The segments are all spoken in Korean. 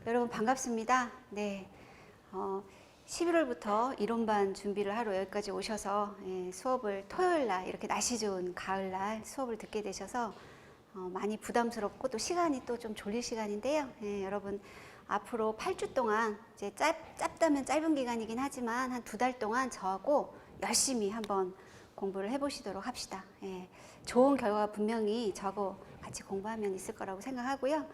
여러분 반갑습니다. 네, 11월부터 이론반 준비를 하러 여기까지 오셔서 수업을 토요일날 이렇게 날씨 좋은 가을날 수업을 듣게 되셔서 많이 부담스럽고 또 시간이 또 좀 졸릴 시간인데요. 여러분 앞으로 8주 동안 이제 짧다면 짧은 기간이긴 하지만 한 2달 동안 저하고 열심히 한번 공부를 해보시도록 합시다. 좋은 결과가 분명히 저하고 같이 공부하면 있을 거라고 생각하고요.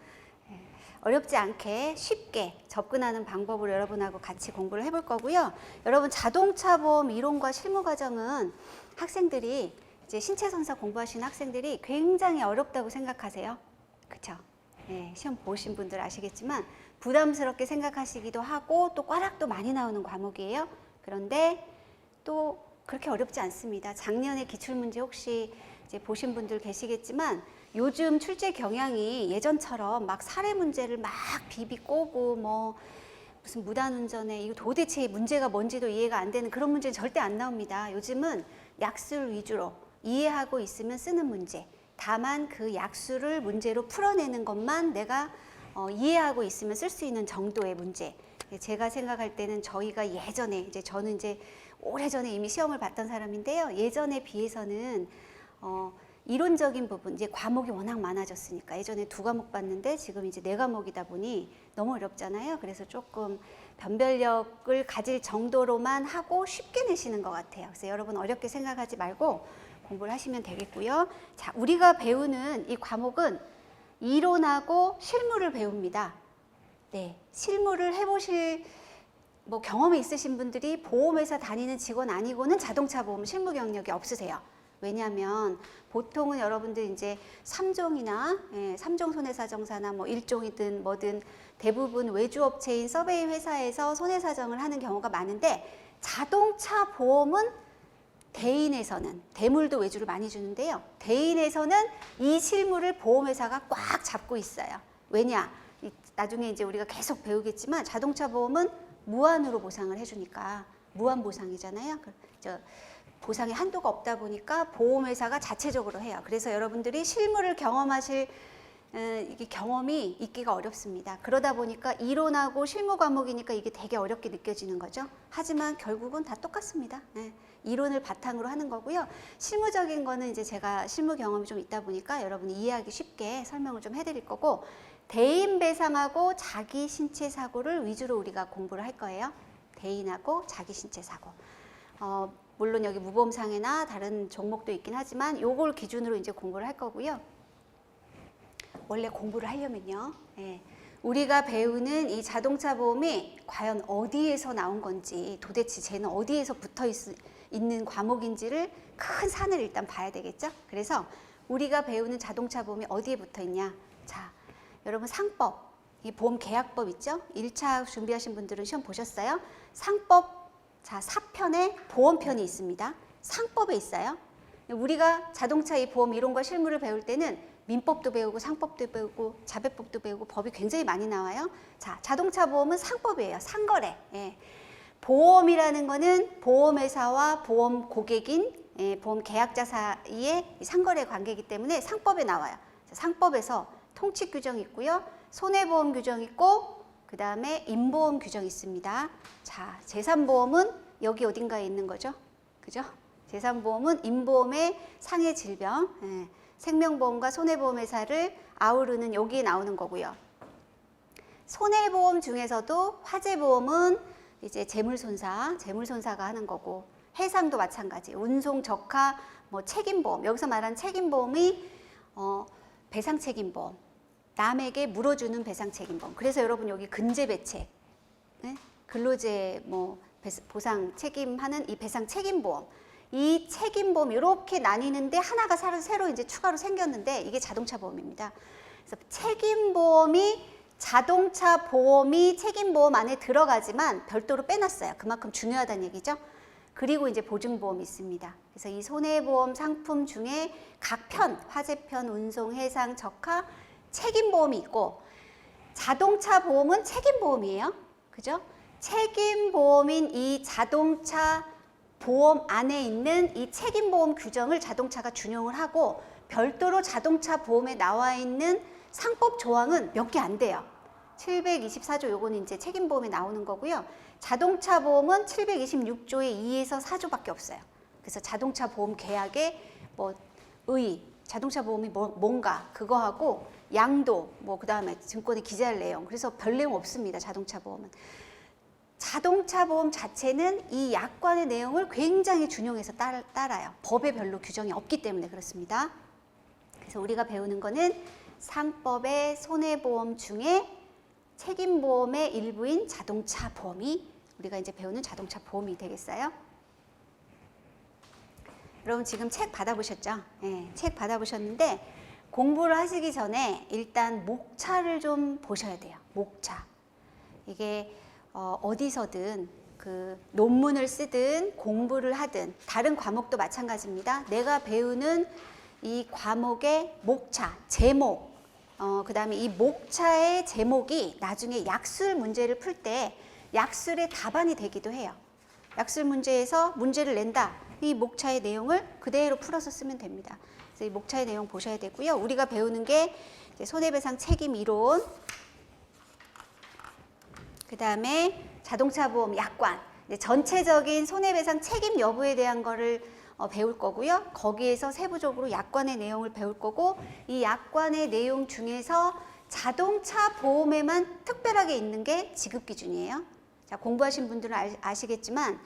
어렵지 않게 쉽게 접근하는 방법으로 여러분하고 같이 공부를 해볼 거고요. 여러분 자동차 보험 이론과 실무 과정은 학생들이 이제 신체선사 공부하시는 학생들이 굉장히 어렵다고 생각하세요. 그쵸? 시험 보신 분들 아시겠지만 부담스럽게 생각하시기도 하고 또 꽈락도 많이 나오는 과목이에요. 그런데 또 그렇게 어렵지 않습니다. 작년에 기출문제 혹시 이제 보신 분들 계시겠지만 요즘 출제 경향이 예전처럼 막 사례 문제를 막 비비 꼬고 뭐 무슨 무단운전에 이거 도대체 문제가 뭔지도 이해가 안 되는 그런 문제는 절대 안 나옵니다. 요즘은 약술 위주로 이해하고 있으면 쓰는 문제. 다만 그 약술을 문제로 풀어내는 것만 내가 이해하고 있으면 쓸 수 있는 정도의 문제. 제가 생각할 때는 저희가 예전에 이제 저는 이제 오래전에 이미 시험을 봤던 사람인데요. 예전에 비해서는 이론적인 부분, 이제 과목이 워낙 많아졌으니까 예전에 2과목 봤는데 지금 이제 4과목이다 보니 너무 어렵잖아요. 그래서 조금 변별력을 가질 정도로만 하고 쉽게 내시는 것 같아요. 그래서 여러분 어렵게 생각하지 말고 공부를 하시면 되겠고요. 자, 우리가 배우는 이 과목은 이론하고 실무를 배웁니다. 네, 실무를 해보실 뭐 경험이 있으신 분들이 보험회사 다니는 직원 아니고는 자동차 보험 실무 경력이 없으세요. 왜냐하면 보통은 여러분들 이제 3종이나 3종 손해사정사나 뭐 1종이든 뭐든 대부분 외주업체인 서베이 회사에서 손해사정을 하는 경우가 많은데 자동차 보험은 대인에서는 대물도 외주를 많이 주는데요. 대인에서는 이 실무를 보험회사가 꽉 잡고 있어요. 왜냐? 나중에 이제 우리가 계속 배우겠지만 자동차 보험은 무한으로 보상을 해주니까 무한 보상이잖아요. 보상의 한도가 없다 보니까 보험회사가 자체적으로 해요. 그래서 여러분들이 실무를 경험하실 이게 경험이 있기가 어렵습니다. 그러다 보니까 이론하고 실무 과목이니까 이게 되게 어렵게 느껴지는 거죠. 하지만 결국은 다 똑같습니다. 이론을 바탕으로 하는 거고요. 실무적인 거는 이제 제가 실무 경험이 좀 있다 보니까 여러분이 이해하기 쉽게 설명을 좀 해드릴 거고 대인 배상하고 자기 신체 사고를 위주로 우리가 공부를 할 거예요. 대인하고 자기 신체 사고. 물론 여기 무보험상해나 다른 종목도 있긴 하지만 요걸 기준으로 이제 공부를 할 거고요. 원래 공부를 하려면요. 우리가 배우는 이 자동차 보험이 과연 어디에서 나온 건지 도대체 쟤는 어디에서 붙어 있는 과목인지를 큰 산을 일단 봐야 되겠죠. 그래서 우리가 배우는 자동차 보험이 어디에 붙어 있냐. 자, 여러분 상법, 이 보험 계약법 있죠. 1차 준비하신 분들은 시험 보셨어요? 상법 자, 4편에 보험편이 있습니다. 상법에 있어요. 우리가 자동차 이 보험 이론과 실무를 배울 때는 민법도 배우고 상법도 배우고 자배법도 배우고 법이 굉장히 많이 나와요. 자, 자동차 보험은 상법이에요. 상거래. 보험이라는 거는 보험회사와 보험 고객인 보험 계약자 사이의 상거래 관계이기 때문에 상법에 나와요. 상법에서 통칙 규정이 있고요. 손해보험 규정이 있고 그 다음에 인보험 규정이 있습니다. 자, 재산보험은 여기 어딘가에 있는 거죠. 그죠? 재산보험은 인보험의 상해 질병, 생명보험과 손해보험회사를 아우르는 여기에 나오는 거고요. 손해보험 중에서도 화재보험은 이제 재물손사가 하는 거고 해상도 마찬가지, 운송, 적하, 뭐 책임보험, 여기서 말하는 책임보험이 배상책임보험, 남에게 물어주는 배상책임보험. 그래서 여러분 여기 근제배책, 근로재 뭐 보상 책임하는 이 배상책임보험, 이 책임보험 이렇게 나뉘는데 하나가 새로 이제 추가로 생겼는데 이게 자동차 보험입니다. 그래서 책임보험이 자동차 보험이 책임보험 안에 들어가지만 별도로 빼놨어요. 그만큼 중요하다는 얘기죠. 그리고 이제 보증보험이 있습니다. 그래서 이 손해보험 상품 중에 각 편, 화재편, 운송, 해상, 적하, 책임보험이 있고 자동차 보험은 책임보험이에요. 그죠? 책임보험인 이 자동차 보험 안에 있는 이 책임보험 규정을 자동차가 준용을 하고 별도로 자동차 보험에 나와 있는 상법 조항은 몇 개 안 돼요. 724조 요거는 이제 책임보험에 나오는 거고요. 자동차 보험은 726조의 2에서 4조밖에 없어요. 그래서 자동차 보험 계약의 자동차 보험이 뭔가 그거하고 양도 그다음에 증권에 기재할 내용, 그래서 별 내용 없습니다. 자동차 보험은. 자동차 보험 자체는 이 약관의 내용을 굉장히 준용해서 따라요. 법에 별로 규정이 없기 때문에 그렇습니다. 그래서 우리가 배우는 거는 상법의 손해보험 중에 책임보험의 일부인 자동차 보험이 우리가 이제 배우는 자동차 보험이 되겠어요. 여러분 지금 책 받아보셨죠? 네, 책 받아보셨는데 공부를 하시기 전에 일단 목차를 좀 보셔야 돼요. 목차. 이게 어디서든 그 논문을 쓰든 공부를 하든 다른 과목도 마찬가지입니다. 내가 배우는 이 과목의 목차, 제목, 그 다음에 이 목차의 제목이 나중에 약술 문제를 풀 때 약술의 답안이 되기도 해요. 약술 문제에서 문제를 낸다. 이 목차의 내용을 그대로 풀어서 쓰면 됩니다. 그래서 이 목차의 내용 보셔야 되고요. 우리가 배우는 게 이제 손해배상 책임 이론, 그 다음에 자동차 보험 약관, 전체적인 손해배상 책임 여부에 대한 거를 배울 거고요. 거기에서 세부적으로 약관의 내용을 배울 거고, 이 약관의 내용 중에서 자동차 보험에만 특별하게 있는 게 지급기준이에요. 자, 공부하신 분들은 아시겠지만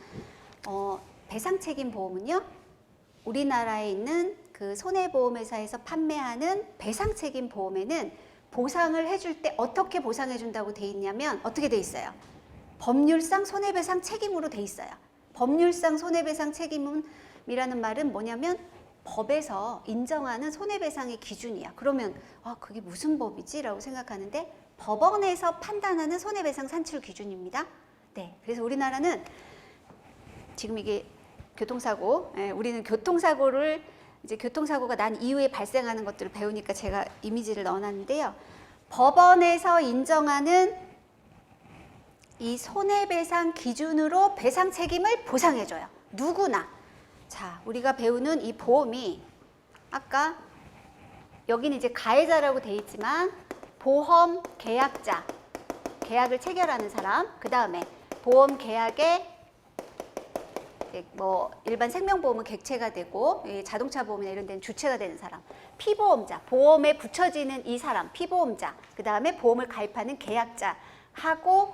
배상책임 보험은요, 우리나라에 있는 그 손해보험회사에서 판매하는 배상책임 보험에는 보상을 해줄 때 어떻게 보상해 준다고 돼 있냐면 어떻게 돼 있어요? 법률상 손해배상 책임으로 돼 있어요. 법률상 손해배상 책임이라는 말은 뭐냐면 법에서 인정하는 손해배상의 기준이야. 그러면 그게 무슨 법이지? 라고 생각하는데 법원에서 판단하는 손해배상 산출 기준입니다. 네, 그래서 우리나라는 지금 이게 교통사고, 우리는 교통사고를 이제 교통사고가 난 이후에 발생하는 것들을 배우니까 제가 이미지를 넣어놨는데요. 법원에서 인정하는 이 손해배상 기준으로 배상 책임을 보상해줘요. 누구나. 자, 우리가 배우는 이 보험이 아까 여기는 이제 가해자라고 돼 있지만 보험 계약자, 계약을 체결하는 사람, 그 다음에 보험 계약에 일반 생명보험은 객체가 되고 자동차 보험이나 이런 데는 주체가 되는 사람, 피보험자, 보험에 붙여지는 이 사람, 피보험자, 그 다음에 보험을 가입하는 계약자하고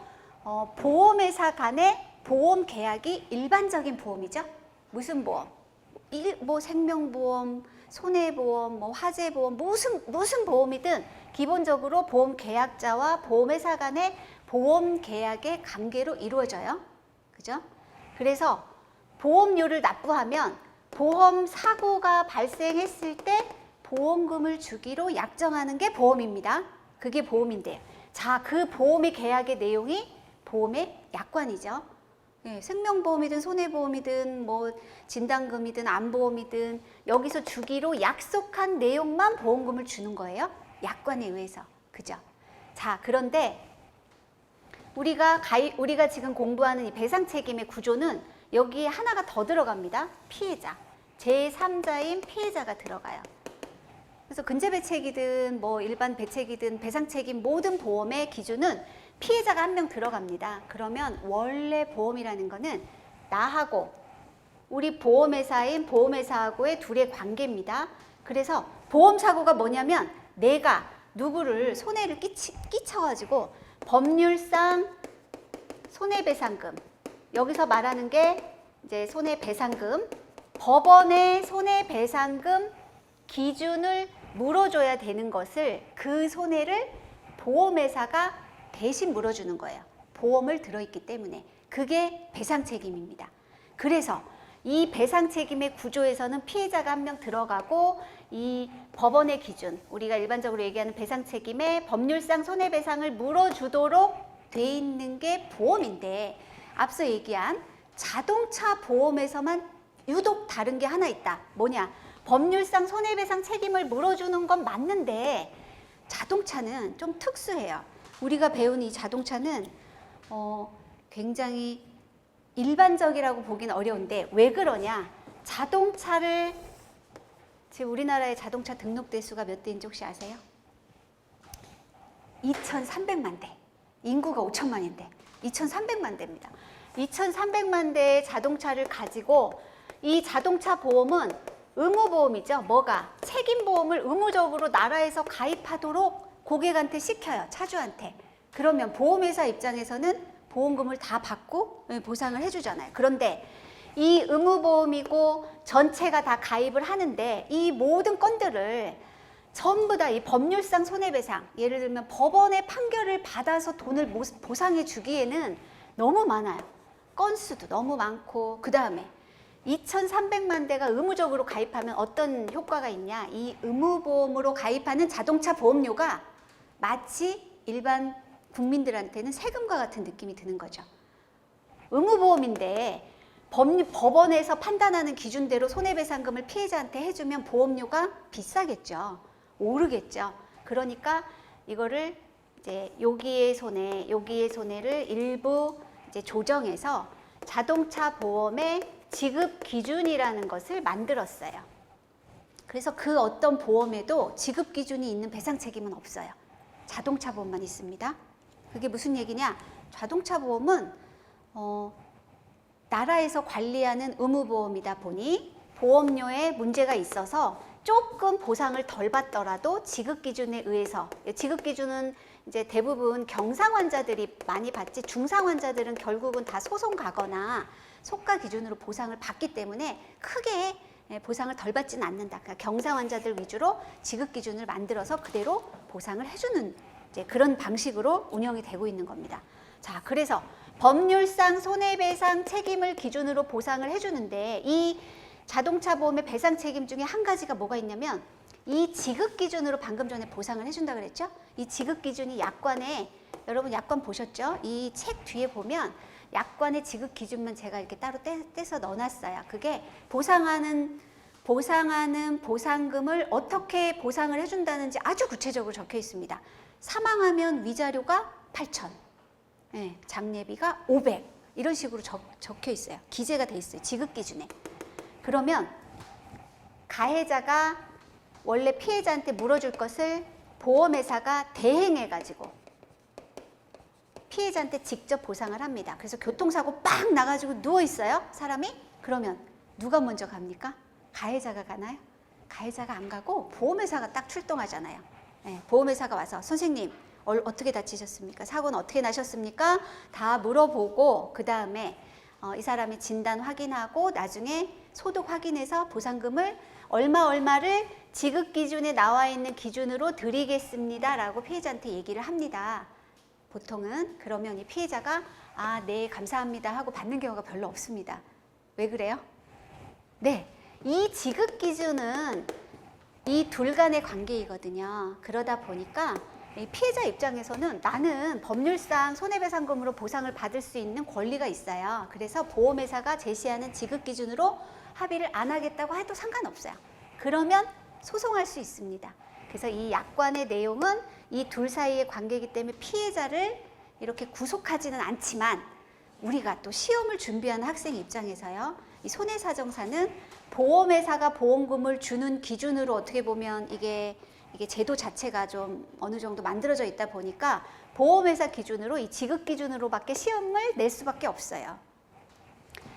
보험회사 간의 보험 계약이 일반적인 보험이죠. 무슨 보험? 생명보험, 손해보험, 화재보험, 무슨 보험이든 기본적으로 보험 계약자와 보험회사 간의 보험 계약의 관계로 이루어져요. 그죠? 그래서 보험료를 납부하면 보험 사고가 발생했을 때 보험금을 주기로 약정하는 게 보험입니다. 그게 보험인데, 자, 그 보험의 계약의 내용이 보험의 약관이죠. 네, 생명보험이든 손해보험이든 진단금이든 암보험이든 여기서 주기로 약속한 내용만 보험금을 주는 거예요. 약관에 의해서. 그죠? 자, 그런데 우리가 지금 공부하는 이 배상책임의 구조는 여기에 하나가 더 들어갑니다. 피해자. 제3자인 피해자가 들어가요. 그래서 근저배책이든 일반 배책이든 배상책임 모든 보험의 기준은 피해자가 한 명 들어갑니다. 그러면 원래 보험이라는 거는 나하고 우리 보험회사인 보험회사하고의 둘의 관계입니다. 그래서 보험사고가 뭐냐면 내가 누구를 손해를 끼쳐가지고 법률상 손해배상금, 여기서 말하는 게 이제 손해배상금, 법원의 손해배상금 기준을 물어줘야 되는 것을 그 손해를 보험회사가 대신 물어주는 거예요. 보험을 들어있기 때문에. 그게 배상책임입니다. 그래서 이 배상책임의 구조에서는 피해자가 한 명 들어가고 이 법원의 기준, 우리가 일반적으로 얘기하는 배상책임의 법률상 손해배상을 물어주도록 돼 있는 게 보험인데, 앞서 얘기한 자동차 보험에서만 유독 다른 게 하나 있다. 뭐냐? 법률상 손해배상 책임을 물어주는 건 맞는데 자동차는 좀 특수해요. 우리가 배운 이 자동차는 굉장히 일반적이라고 보기는 어려운데 왜 그러냐? 자동차를 지금 우리나라의 자동차 등록 대수가 몇 대인지 혹시 아세요? 2,300만 대. 인구가 5천만인데 2,300만 대입니다. 2,300만 대의 자동차를 가지고 이 자동차 보험은 의무보험이죠. 뭐가? 책임보험을 의무적으로 나라에서 가입하도록 고객한테 시켜요. 차주한테. 그러면 보험회사 입장에서는 보험금을 다 받고 보상을 해주잖아요. 그런데 이 의무보험이고 전체가 다 가입을 하는데 이 모든 건들을 전부 다 이 법률상 손해배상, 예를 들면 법원의 판결을 받아서 돈을 보상해 주기에는 너무 많아요. 건수도 너무 많고, 그 다음에 2,300만 대가 의무적으로 가입하면 어떤 효과가 있냐? 이 의무보험으로 가입하는 자동차 보험료가 마치 일반 국민들한테는 세금과 같은 느낌이 드는 거죠. 의무보험인데 법원에서 판단하는 기준대로 손해배상금을 피해자한테 해주면 보험료가 비싸겠죠. 오르겠죠. 그러니까 이거를 이제 여기의 손해를 일부 이제 조정해서 자동차 보험의 지급 기준이라는 것을 만들었어요. 그래서 그 어떤 보험에도 지급 기준이 있는 배상 책임은 없어요. 자동차 보험만 있습니다. 그게 무슨 얘기냐? 자동차 보험은 나라에서 관리하는 의무보험이다 보니 보험료에 문제가 있어서 조금 보상을 덜 받더라도 지급 기준에 의해서, 지급 기준은 이제 대부분 경상 환자들이 많이 받지 중상 환자들은 결국은 다 소송 가거나 속가 기준으로 보상을 받기 때문에 크게 보상을 덜 받지는 않는다. 그러니까 경상 환자들 위주로 지급 기준을 만들어서 그대로 보상을 해주는 이제 그런 방식으로 운영이 되고 있는 겁니다. 자, 그래서 법률상 손해배상 책임을 기준으로 보상을 해주는데 이 자동차 보험의 배상 책임 중에 한 가지가 뭐가 있냐면 이 지급 기준으로 방금 전에 보상을 해준다 그랬죠? 이 지급 기준이 약관에, 여러분 약관 보셨죠? 이 책 뒤에 보면 약관의 지급 기준만 제가 이렇게 따로 떼서 넣어놨어요. 그게 보상하는 보상금을 어떻게 보상을 해준다는지 아주 구체적으로 적혀 있습니다. 사망하면 위자료가 8,000, 장례비가 500 이런 식으로 적혀 있어요. 기재가 돼 있어요. 지급 기준에. 그러면 가해자가 원래 피해자한테 물어줄 것을 보험회사가 대행해가지고 피해자한테 직접 보상을 합니다. 그래서 교통사고 빡 나가지고 누워있어요, 사람이? 그러면 누가 먼저 갑니까? 가해자가 가나요? 가해자가 안 가고 보험회사가 딱 출동하잖아요. 보험회사가 와서 선생님 어떻게 다치셨습니까? 사고는 어떻게 나셨습니까? 다 물어보고 그 다음에 이 사람이 진단 확인하고 나중에 소득 확인해서 보상금을 얼마를 지급 기준에 나와 있는 기준으로 드리겠습니다 라고 피해자한테 얘기를 합니다. 보통은. 그러면 이 피해자가 아, 네, 감사합니다 하고 받는 경우가 별로 없습니다. 왜 그래요? 네, 이 지급 기준은 이 둘 간의 관계이거든요. 그러다 보니까 피해자 입장에서는 나는 법률상 손해배상금으로 보상을 받을 수 있는 권리가 있어요. 그래서 보험회사가 제시하는 지급 기준으로 합의를 안 하겠다고 해도 상관없어요. 그러면 소송할 수 있습니다. 그래서 이 약관의 내용은 이 둘 사이의 관계이기 때문에 피해자를 이렇게 구속하지는 않지만 우리가 또 시험을 준비하는 학생 입장에서요. 이 손해사정사는 보험회사가 보험금을 주는 기준으로 어떻게 보면 이게 제도 자체가 좀 어느 정도 만들어져 있다 보니까 보험회사 기준으로 이 지급 기준으로밖에 시험을 낼 수밖에 없어요.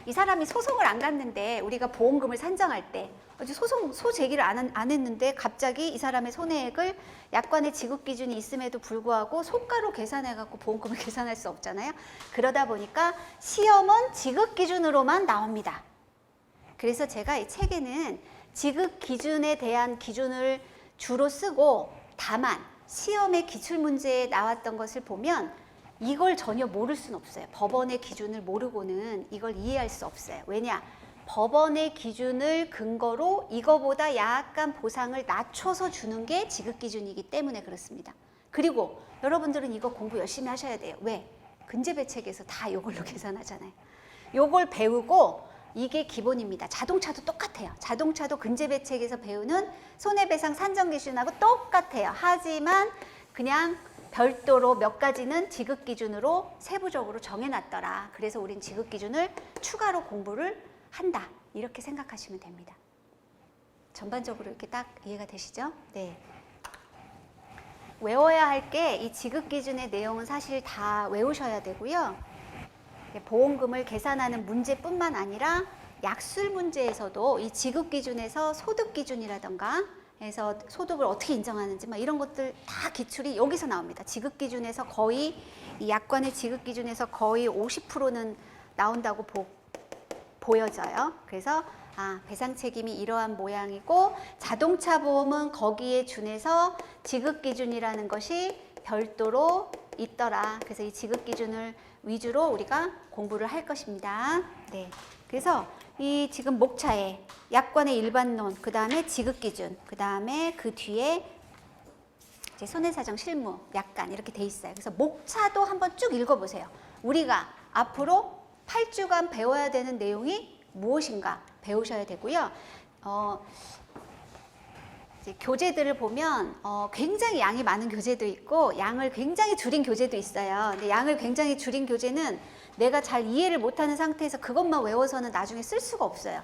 이 사람이 소송을 안 갔는데 우리가 보험금을 산정할 때 소제기를 안 했는데 갑자기 이 사람의 손해액을 약관의 지급 기준이 있음에도 불구하고 소가로 계산해갖고 보험금을 계산할 수 없잖아요. 그러다 보니까 시험은 지급 기준으로만 나옵니다. 그래서 제가 이 책에는 지급 기준에 대한 기준을 주로 쓰고 다만 시험의 기출문제에 나왔던 것을 보면 이걸 전혀 모를 수는 없어요. 법원의 기준을 모르고는 이걸 이해할 수 없어요. 왜냐? 법원의 기준을 근거로 이거보다 약간 보상을 낮춰서 주는 게 지급 기준이기 때문에 그렇습니다. 그리고 여러분들은 이거 공부 열심히 하셔야 돼요. 왜? 근제배책에서 다 이걸로 계산하잖아요. 이걸 배우고 이게 기본입니다. 자동차도 똑같아요. 자동차도 근제배책에서 배우는 손해배상 산정 기준하고 똑같아요. 하지만 그냥 별도로 몇 가지는 지급 기준으로 세부적으로 정해놨더라. 그래서 우린 지급 기준을 추가로 공부를 한다. 이렇게 생각하시면 됩니다. 전반적으로 이렇게 딱 이해가 되시죠? 네. 외워야 할 게 이 지급 기준의 내용은 사실 다 외우셔야 되고요. 보험금을 계산하는 문제뿐만 아니라 약술 문제에서도 이 지급 기준에서 소득 기준이라던가 해서 소득을 어떻게 인정하는지 막 이런 것들 다 기출이 여기서 나옵니다. 지급 기준에서 거의 이 약관의 지급 기준에서 거의 50%는 나온다고 보여져요. 그래서 배상 책임이 이러한 모양이고 자동차 보험은 거기에 준해서 지급 기준이라는 것이 별도로 있더라. 그래서 이 지급 기준을 위주로 우리가 공부를 할 것입니다. 네. 그래서 이 지금 목차에 약관의 일반론, 그 다음에 지급 기준, 그 다음에 그 뒤에 이제 손해사정 실무, 약관 이렇게 돼 있어요. 그래서 목차도 한번 쭉 읽어보세요. 우리가 앞으로 8주간 배워야 되는 내용이 무엇인가 배우셔야 되고요. 이제 교재들을 보면 굉장히 양이 많은 교재도 있고 양을 굉장히 줄인 교재도 있어요. 근데 양을 굉장히 줄인 교재는 내가 잘 이해를 못하는 상태에서 그것만 외워서는 나중에 쓸 수가 없어요.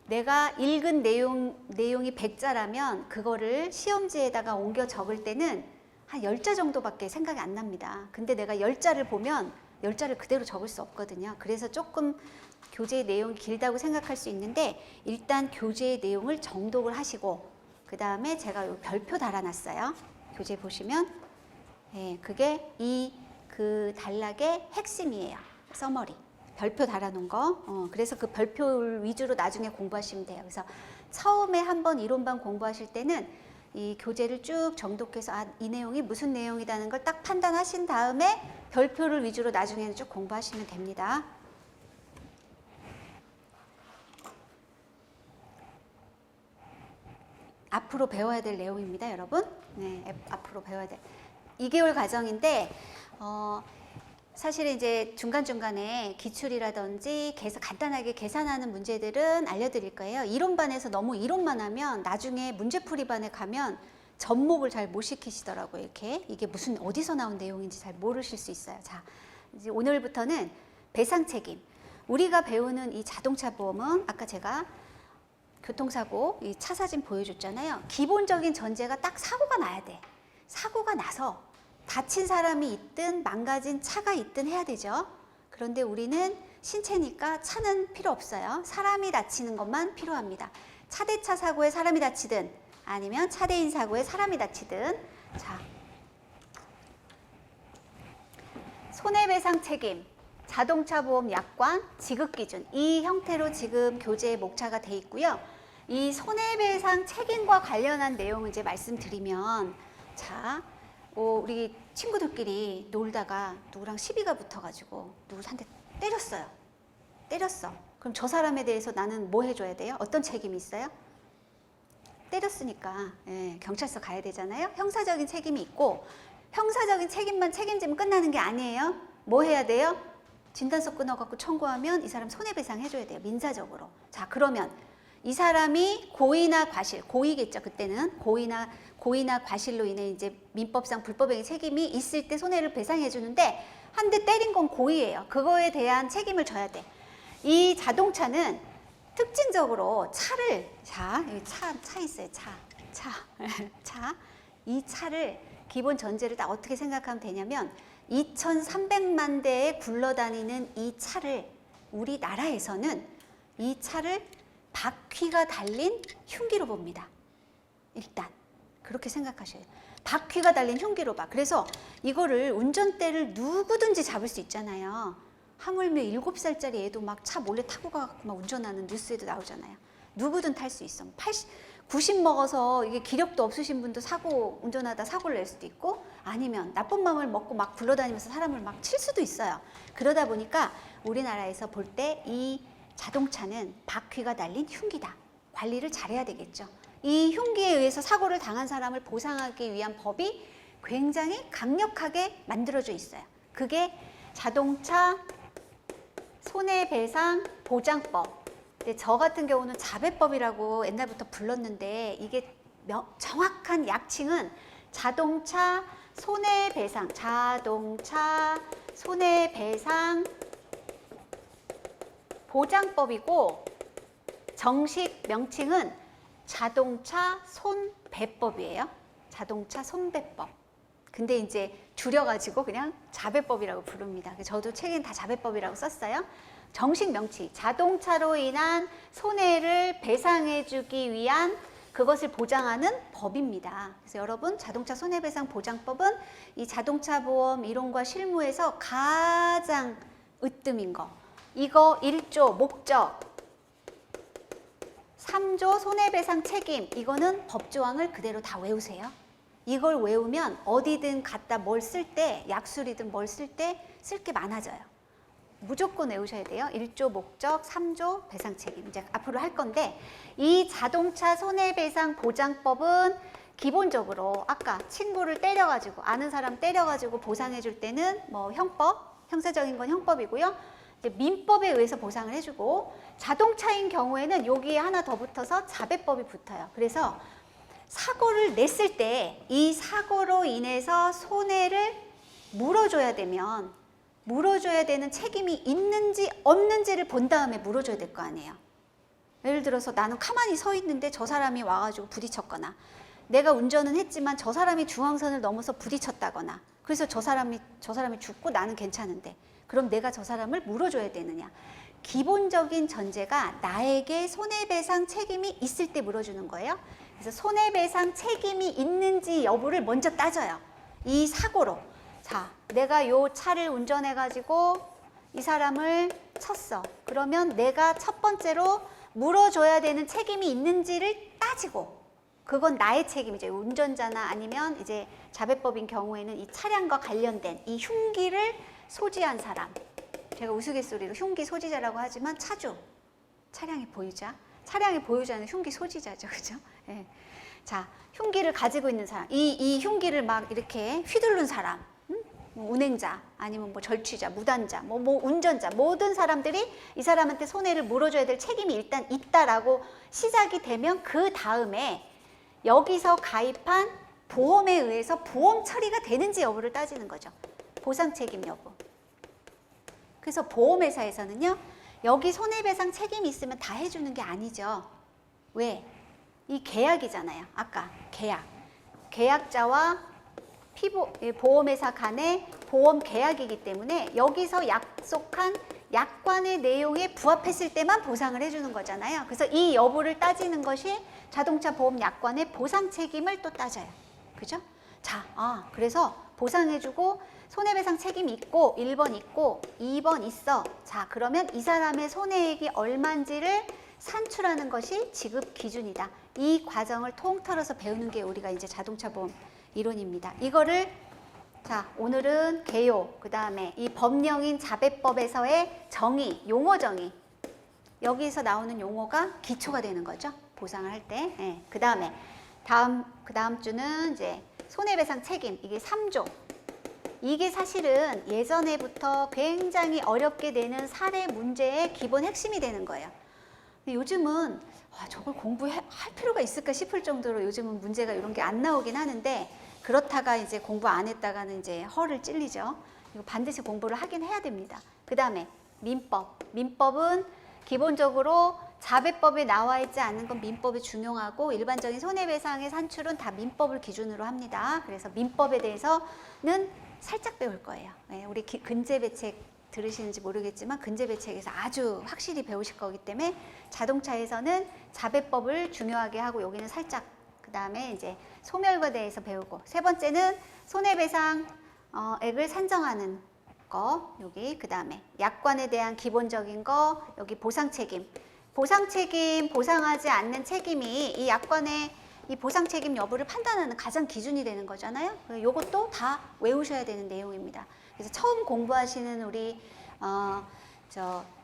내가 읽은 내용이 100자라면 그거를 시험지에다가 옮겨 적을 때는 한 10자 정도밖에 생각이 안 납니다. 근데 내가 10자를 보면 10자를 그대로 적을 수 없거든요. 그래서 조금 교재의 내용이 길다고 생각할 수 있는데 일단 교재의 내용을 정독을 하시고 그 다음에 제가 요 별표 달아놨어요. 교재 보시면 그게 그 단락의 핵심이에요. 서머리. 별표 달아놓은 거. 그래서 그 별표 위주로 나중에 공부하시면 돼요. 그래서 처음에 한번 이론반 공부하실 때는 이 교재를 쭉 정독해서 이 내용이 무슨 내용이라는 걸 딱 판단하신 다음에 별표를 위주로 나중에는 쭉 공부하시면 됩니다. 앞으로 배워야 될 내용입니다, 여러분. 네, 앞으로 배워야 될 2개월 과정인데 사실은 이제 중간중간에 기출이라든지 간단하게 계산하는 문제들은 알려드릴 거예요. 이론반에서 너무 이론만 하면 나중에 문제풀이반에 가면 접목을 잘 못 시키시더라고요. 이게 무슨 어디서 나온 내용인지 잘 모르실 수 있어요. 자, 이제 오늘부터는 배상 책임. 우리가 배우는 이 자동차 보험은 아까 제가 교통사고 이 차 사진 보여줬잖아요. 기본적인 전제가 딱 사고가 나야 돼. 사고가 나서 다친 사람이 있든 망가진 차가 있든 해야 되죠. 그런데 우리는 신체니까 차는 필요 없어요. 사람이 다치는 것만 필요합니다. 차대차 사고에 사람이 다치든 아니면 차대인 사고에 사람이 다치든. 자, 손해배상 책임, 자동차 보험 약관, 지급기준 이 형태로 지금 교재의 목차가 돼 있고요. 이 손해배상 책임과 관련한 내용을 이제 말씀드리면 자, 우리 친구들끼리 놀다가 누구랑 시비가 붙어가지고 누구한테 때렸어. 그럼 저 사람에 대해서 나는 뭐 해줘야 돼요? 어떤 책임이 있어요? 때렸으니까 경찰서 가야 되잖아요. 형사적인 책임이 있고 형사적인 책임만 책임지면 끝나는 게 아니에요. 뭐 해야 돼요? 진단서 끊어갖고 청구하면 이 사람 손해배상 해줘야 돼요. 민사적으로. 자, 그러면 이 사람이 고의나 과실, 고의겠죠. 그때는 고의나 과실로 인해 이제 민법상 불법행위 책임이 있을 때 손해를 배상해 주는데 한 대 때린 건 고의예요. 그거에 대한 책임을 져야 돼. 이 자동차는 특징적으로 차를 여기 차 있어요. 차. 이 차를 기본 전제를 딱 어떻게 생각하면 되냐면 2,300만 대에 굴러다니는 이 차를 우리나라에서는 이 차를 바퀴가 달린 흉기로 봅니다. 일단 그렇게 생각하셔요. 바퀴가 달린 흉기로 봐. 그래서 이거를 운전대를 누구든지 잡을 수 있잖아요. 하물며 7살짜리 애도 막 차 몰래 타고 가고 막 운전하는 뉴스에도 나오잖아요. 누구든 탈 수 있어. 90 먹어서 이게 기력도 없으신 분도 운전하다 사고를 낼 수도 있고 아니면 나쁜 마음을 먹고 막 굴러다니면서 사람을 막 칠 수도 있어요. 그러다 보니까 우리나라에서 볼 때 이 자동차는 바퀴가 달린 흉기다. 관리를 잘해야 되겠죠. 이 흉기에 의해서 사고를 당한 사람을 보상하기 위한 법이 굉장히 강력하게 만들어져 있어요. 그게 자동차 손해배상 보장법. 근데 저 같은 경우는 자배법이라고 옛날부터 불렀는데 이게 정확한 약칭은 자동차 손해배상 보장법이고 정식 명칭은 자동차 손배법이에요. 자동차 손배법. 근데 이제 줄여가지고 그냥 자배법이라고 부릅니다. 저도 책엔 다 자배법이라고 썼어요. 정식 명칭, 자동차로 인한 손해를 배상해주기 위한 그것을 보장하는 법입니다. 그래서 여러분, 자동차 손해배상 보장법은 이 자동차 보험 이론과 실무에서 가장 으뜸인 거. 이거 1조 목적, 3조 손해배상 책임, 이거는 법조항을 그대로 다 외우세요. 이걸 외우면 어디든 갖다 뭘 쓸 때, 약술이든 뭘 쓸 때 쓸 게 많아져요. 무조건 외우셔야 돼요. 1조 목적, 3조 배상 책임. 이제 앞으로 할 건데, 이 자동차 손해배상 보장법은 기본적으로 아까 친구를 때려가지고, 아는 사람 때려가지고 보상해 줄 때는 뭐 형법, 형사적인 건 형법이고요. 이제 민법에 의해서 보상을 해주고, 자동차인 경우에는 여기에 하나 더 붙어서 자배법이 붙어요. 그래서 사고를 냈을 때 이 사고로 인해서 손해를 물어줘야 되면 물어줘야 되는 책임이 있는지 없는지를 본 다음에 물어줘야 될 거 아니에요. 예를 들어서 나는 가만히 서 있는데 저 사람이 와가지고 부딪혔거나, 내가 운전은 했지만 저 사람이 중앙선을 넘어서 부딪혔다거나, 그래서 저 사람이 죽고 나는 괜찮은데, 그럼 내가 저 사람을 물어줘야 되느냐. 기본적인 전제가 나에게 손해배상 책임이 있을 때 물어주는 거예요. 그래서 손해배상 책임이 있는지 여부를 먼저 따져요. 이 사고로. 자, 내가 요 차를 운전해가지고 이 사람을 쳤어. 그러면 내가 첫 번째로 물어줘야 되는 책임이 있는지를 따지고, 그건 나의 책임이죠. 운전자나 아니면 이제 자배법인 경우에는 이 차량과 관련된 이 흉기를 소지한 사람. 제가 우스갯소리로 흉기 소지자라고 하지만 차주, 차량의 보유자. 차량의 보유자는 흉기 소지자죠. 그죠? 예. 자, 흉기를 가지고 있는 사람. 이 흉기를 막 이렇게 휘두른 사람. 뭐 운행자, 아니면 뭐 절취자, 무단자, 뭐 운전자, 모든 사람들이 이 사람한테 손해를 물어줘야 될 책임이 일단 있다라고 시작이 되면 그 다음에 여기서 가입한 보험에 의해서 보험 처리가 되는지 여부를 따지는 거죠. 보상 책임 여부. 그래서 보험회사에서는요, 여기 손해배상 책임이 있으면 다 해주는 게 아니죠. 왜? 이 계약이잖아요. 아까 계약. 계약자와 보험회사 간의 보험 계약이기 때문에 여기서 약속한 약관의 내용에 부합했을 때만 보상을 해주는 거잖아요. 그래서 이 여부를 따지는 것이 자동차 보험 약관의 보상 책임을 또 따져요. 그죠? 자, 그래서 보상해주고 손해배상 책임이 있고 1번 있고 2번 있어. 자, 그러면 이 사람의 손해액이 얼마인지를 산출하는 것이 지급 기준이다. 이 과정을 통틀어서 배우는 게 우리가 이제 자동차 보험 이론입니다. 이거를 자, 오늘은 개요, 그 다음에 이 법령인 자배법에서의 정의, 용어 정의. 여기서 나오는 용어가 기초가 되는 거죠. 보상을 할 때. 예. 그 다음에 그 다음 주는 이제 손해배상 책임. 이게 3조. 이게 사실은 예전에부터 굉장히 어렵게 되는 사례 문제의 기본 핵심이 되는 거예요. 근데 요즘은 저걸 공부할 필요가 있을까 싶을 정도로 요즘은 문제가 이런 게 안 나오긴 하는데, 그렇다가 이제 공부 안 했다가는 이제 허를 찔리죠. 이거 반드시 공부를 하긴 해야 됩니다. 그 다음에 민법. 민법은 기본적으로 자배법에 나와 있지 않는 건 민법이 중요하고, 일반적인 손해배상의 산출은 다 민법을 기준으로 합니다. 그래서 민법에 대해서는 살짝 배울 거예요. 네, 우리 근제배책 들으시는지 모르겠지만 근제배책에서 아주 확실히 배우실 거기 때문에 자동차에서는 자배법을 중요하게 하고, 여기는 살짝, 그 다음에 이제 소멸과 대해서 배우고, 세 번째는 손해배상 액을 산정하는 거, 여기, 그 다음에 약관에 대한 기본적인 거, 여기 보상책임. 보상책임, 보상하지 않는 책임이 이 약관의 이 보상책임 여부를 판단하는 가장 기준이 되는 거잖아요. 이것도 다 외우셔야 되는 내용입니다. 그래서 처음 공부하시는 우리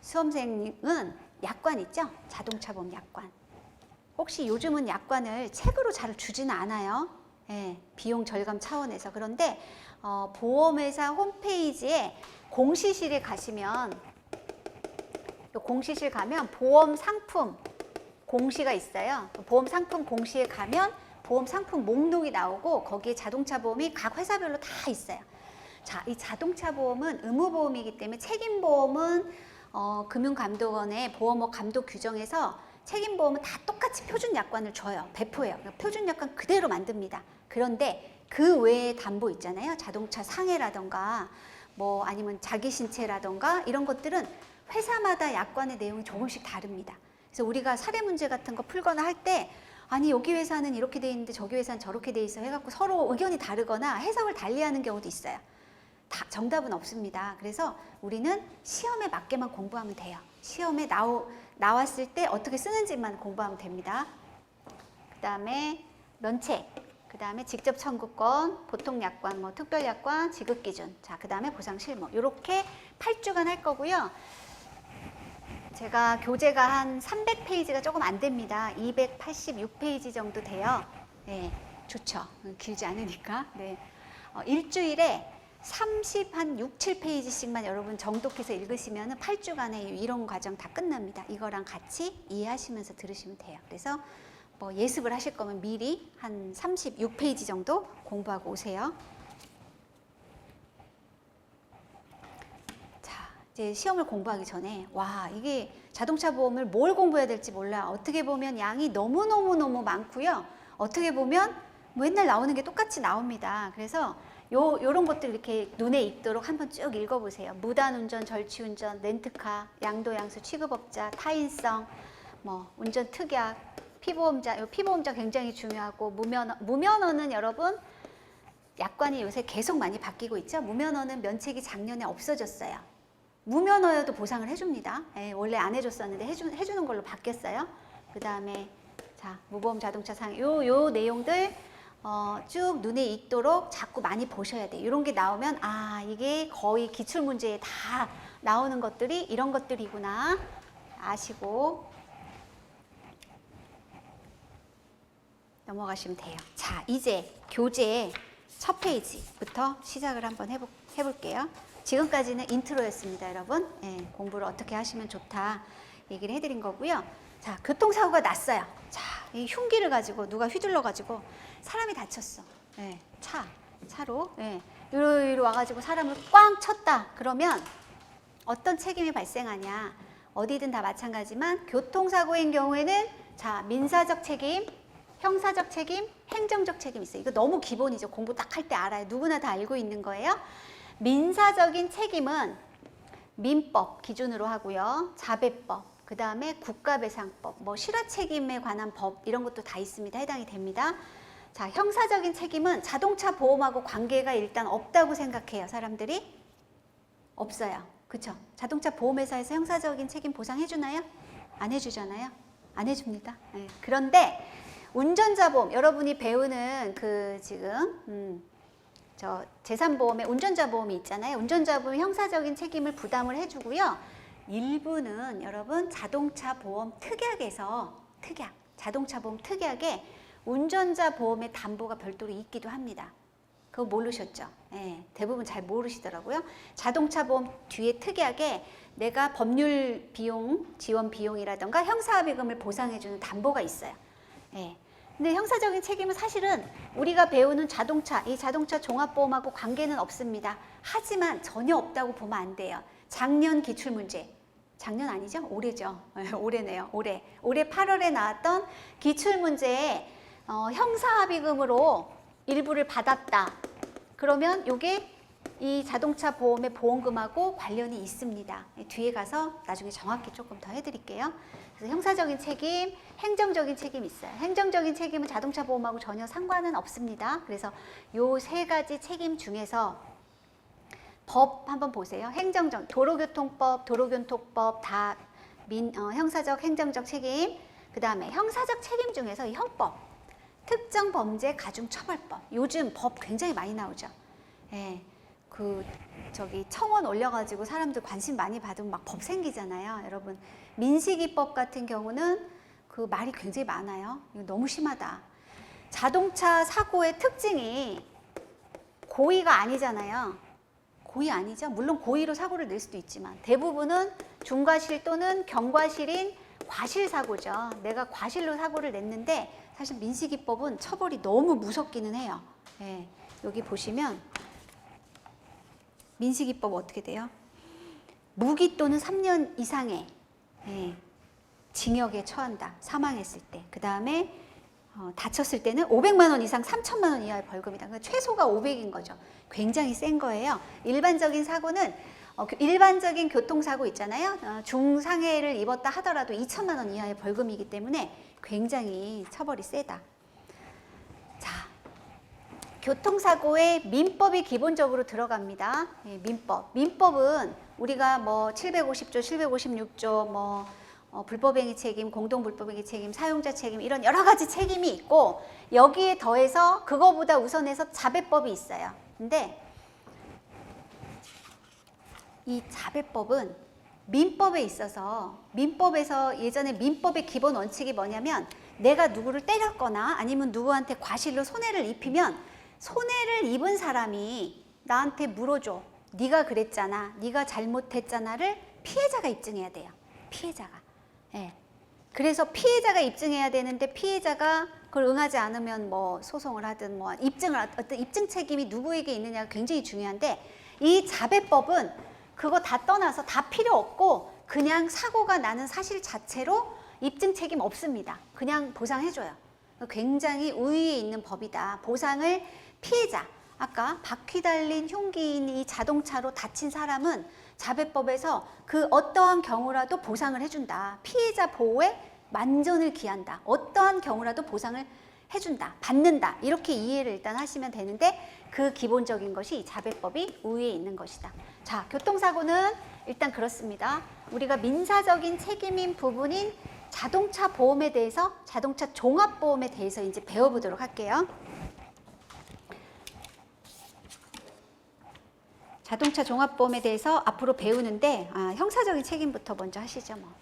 수험생은 약관 있죠? 자동차 보험 약관. 혹시 요즘은 약관을 책으로 잘 주지는 않아요. 예, 비용 절감 차원에서. 그런데 보험회사 홈페이지에 공시실에 가시면, 공시실 가면 보험 상품 공시가 있어요. 보험 상품 공시에 가면 보험 상품 목록이 나오고, 거기에 자동차 보험이 각 회사별로 다 있어요. 자, 이 자동차 보험은 의무보험이기 때문에 책임보험은 금융감독원의 보험업 감독 규정에서 책임보험은 다 똑같이 표준 약관을 줘요. 배포해요. 표준 약관 그대로 만듭니다. 그런데 그 외에 담보 있잖아요. 자동차 상해라던가 뭐 아니면 자기 신체라던가 이런 것들은 회사마다 약관의 내용이 조금씩 다릅니다. 그래서 우리가 사례 문제 같은 거 풀거나 할 때 아니 여기 회사는 이렇게 돼 있는데 저기 회사는 저렇게 돼 있어 해갖고 서로 의견이 다르거나 해석을 달리하는 경우도 있어요. 다 정답은 없습니다. 그래서 우리는 시험에 맞게만 공부하면 돼요. 시험에 나왔을 때 어떻게 쓰는지만 공부하면 됩니다. 그 다음에 면책, 그 다음에 직접 청구권, 보통약관, 뭐 특별약관, 지급기준, 자, 그 다음에 보상실무 이렇게 8주간 할 거고요. 제가 교재가 한 300페이지가 조금 안 됩니다. 286페이지 정도 돼요. 네, 좋죠. 길지 않으니까. 네. 일주일에 30한 6, 7페이지씩만 여러분 정독해서 읽으시면 8주간의 이론 과정 다 끝납니다. 이거랑 같이 이해하시면서 들으시면 돼요. 그래서 뭐 예습을 하실 거면 미리 한 36페이지 정도 공부하고 오세요. 자, 이제 시험을 공부하기 전에 와, 이게 자동차 보험을 뭘 공부해야 될지 몰라. 어떻게 보면 양이 너무너무 많고요. 어떻게 보면 맨날 나오는 게 똑같이 나옵니다. 그래서 요런 것들 이렇게 눈에 익도록 한번 쭉 읽어보세요. 무단운전, 절취운전, 렌트카, 양도양수, 취급업자, 타인성, 뭐 운전 특약, 피보험자. 요 피보험자 굉장히 중요하고 무면허는 여러분 약관이 요새 계속 많이 바뀌고 있죠. 무면허는 면책이 작년에 없어졌어요. 무면허여도 보상을 해줍니다. 예, 원래 안 해줬었는데 해주는 걸로 바뀌었어요. 그 다음에 자 무보험 자동차 상해 요 내용들 쭉 눈에 익도록 자꾸 많이 보셔야 돼요. 이런 게 나오면 아 이게 거의 기출문제에 다 나오는 것들이 이런 것들이구나 아시고 넘어가시면 돼요. 자 이제 교재 첫 페이지부터 시작을 한번 해볼게요. 지금까지는 인트로였습니다. 여러분 공부를 어떻게 하시면 좋다 얘기를 해드린 거고요. 자 교통사고가 났어요. 자 이 흉기를 가지고 누가 휘둘러 가지고 사람이 다쳤어. 차로 이리로 와가지고 사람을 꽝 쳤다. 그러면 어떤 책임이 발생하냐? 어디든 다 마찬가지지만 교통사고인 경우에는 자 민사적 책임, 형사적 책임, 행정적 책임이 있어요. 이거 너무 기본이죠. 공부 딱 할 때 알아요. 누구나 다 알고 있는 거예요. 민사적인 책임은 민법 기준으로 하고요. 자배법, 그 다음에 국가배상법, 뭐 실화책임에 관한 법 이런 것도 다 있습니다. 해당이 됩니다. 자, 형사적인 책임은 자동차 보험하고 관계가 일단 없다고 생각해요. 사람들이 없어요. 그렇죠? 자동차 보험회사에서 형사적인 책임 보상해 주나요? 안 해주잖아요. 안 해줍니다. 네. 그런데 운전자 보험 여러분이 배우는 그 지금 저 재산보험에 운전자 보험이 있잖아요. 운전자 보험 형사적인 책임을 부담을 해주고요. 일부는 여러분 자동차 보험 특약에서 자동차 보험 특약에 운전자 보험의 담보가 별도로 있기도 합니다. 그거 모르셨죠? 네, 대부분 잘 모르시더라고요. 자동차 보험 뒤에 특약에 내가 법률 비용, 지원 비용이라던가 형사합의금을 보상해주는 담보가 있어요. 네. 근데 형사적인 책임은 사실은 우리가 배우는 이 자동차 종합보험하고 관계는 없습니다. 하지만 전혀 없다고 보면 안 돼요. 작년 기출문제, 작년 아니죠? 올해죠. 올해네요. 올해 8월에 나왔던 기출문제에 형사합의금으로 일부를 받았다. 그러면 이게 이 자동차 보험의 보험금하고 관련이 있습니다. 뒤에 가서 나중에 정확히 조금 더 해드릴게요. 그래서 형사적인 책임, 행정적인 책임이 있어요. 행정적인 책임은 자동차 보험하고 전혀 상관은 없습니다. 그래서 요 세 가지 책임 중에서 법 한번 보세요. 행정적, 도로교통법, 도로교통법 다 형사적, 행정적 책임. 그 다음에 형사적 책임 중에서 이 형법, 특정범죄 가중처벌법. 요즘 법 굉장히 많이 나오죠. 예, 청원 올려가지고 사람들 관심 많이 받으면 막 법 생기잖아요. 여러분 민식이법 같은 경우는 그 말이 굉장히 많아요. 이거 너무 심하다. 자동차 사고의 특징이 고의가 아니잖아요. 고의 아니죠. 물론 고의로 사고를 낼 수도 있지만 대부분은 중과실 또는 경과실인 과실 사고죠. 내가 과실로 사고를 냈는데 사실 민식이법은 처벌이 너무 무섭기는 해요. 예, 여기 보시면 민식이법 어떻게 돼요? 무기 또는 3년 이상의 징역에 처한다. 사망했을 때. 그 다음에 다쳤을 때는 500만 원 이상 3천만 원 이하의 벌금이다. 그러니까 최소가 500인 거죠. 굉장히 센 거예요. 일반적인 사고는 일반적인 교통사고 있잖아요. 중상해를 입었다 하더라도 2천만 원 이하의 벌금이기 때문에 굉장히 처벌이 세다. 자, 교통사고에 민법이 기본적으로 들어갑니다. 예, 민법. 민법은 우리가 뭐 750조, 756조, 불법행위 책임, 공동불법행위 책임, 사용자 책임 이런 여러 가지 책임이 있고 여기에 더해서 그거보다 우선해서 자배법이 있어요. 근데 이 자배법은 민법에 있어서 민법에서 예전에 민법의 기본 원칙이 뭐냐면 내가 누구를 때렸거나 아니면 누구한테 과실로 손해를 입히면 손해를 입은 사람이 나한테 물어줘. 네가 그랬잖아. 네가 잘못했잖아를 피해자가 입증해야 돼요. 피해자가. 예. 그래서 피해자가 입증해야 되는데 피해자가 그걸 응하지 않으면 뭐 소송을 하든 뭐 어떤 입증 책임이 누구에게 있느냐가 굉장히 중요한데 이 자배법은 그거 다 떠나서 다 필요 없고 그냥 사고가 나는 사실 자체로 입증 책임 없습니다. 그냥 보상해줘요. 굉장히 우위에 있는 법이다. 보상을 피해자, 아까 바퀴 달린 흉기인 이 자동차로 다친 사람은 자배법에서 그 어떠한 경우라도 보상을 해준다. 피해자 보호에 만전을 기한다. 어떠한 경우라도 보상을 해준다. 받는다. 이렇게 이해를 일단 하시면 되는데 그 기본적인 것이 이 자배법이 우위에 있는 것이다. 자, 교통사고는 일단 그렇습니다. 우리가 민사적인 책임인 부분인 자동차 보험에 대해서, 자동차 종합보험에 대해서 이제 배워보도록 할게요. 자동차 종합보험에 대해서 앞으로 배우는데 형사적인 책임부터 먼저 하시죠. 뭐.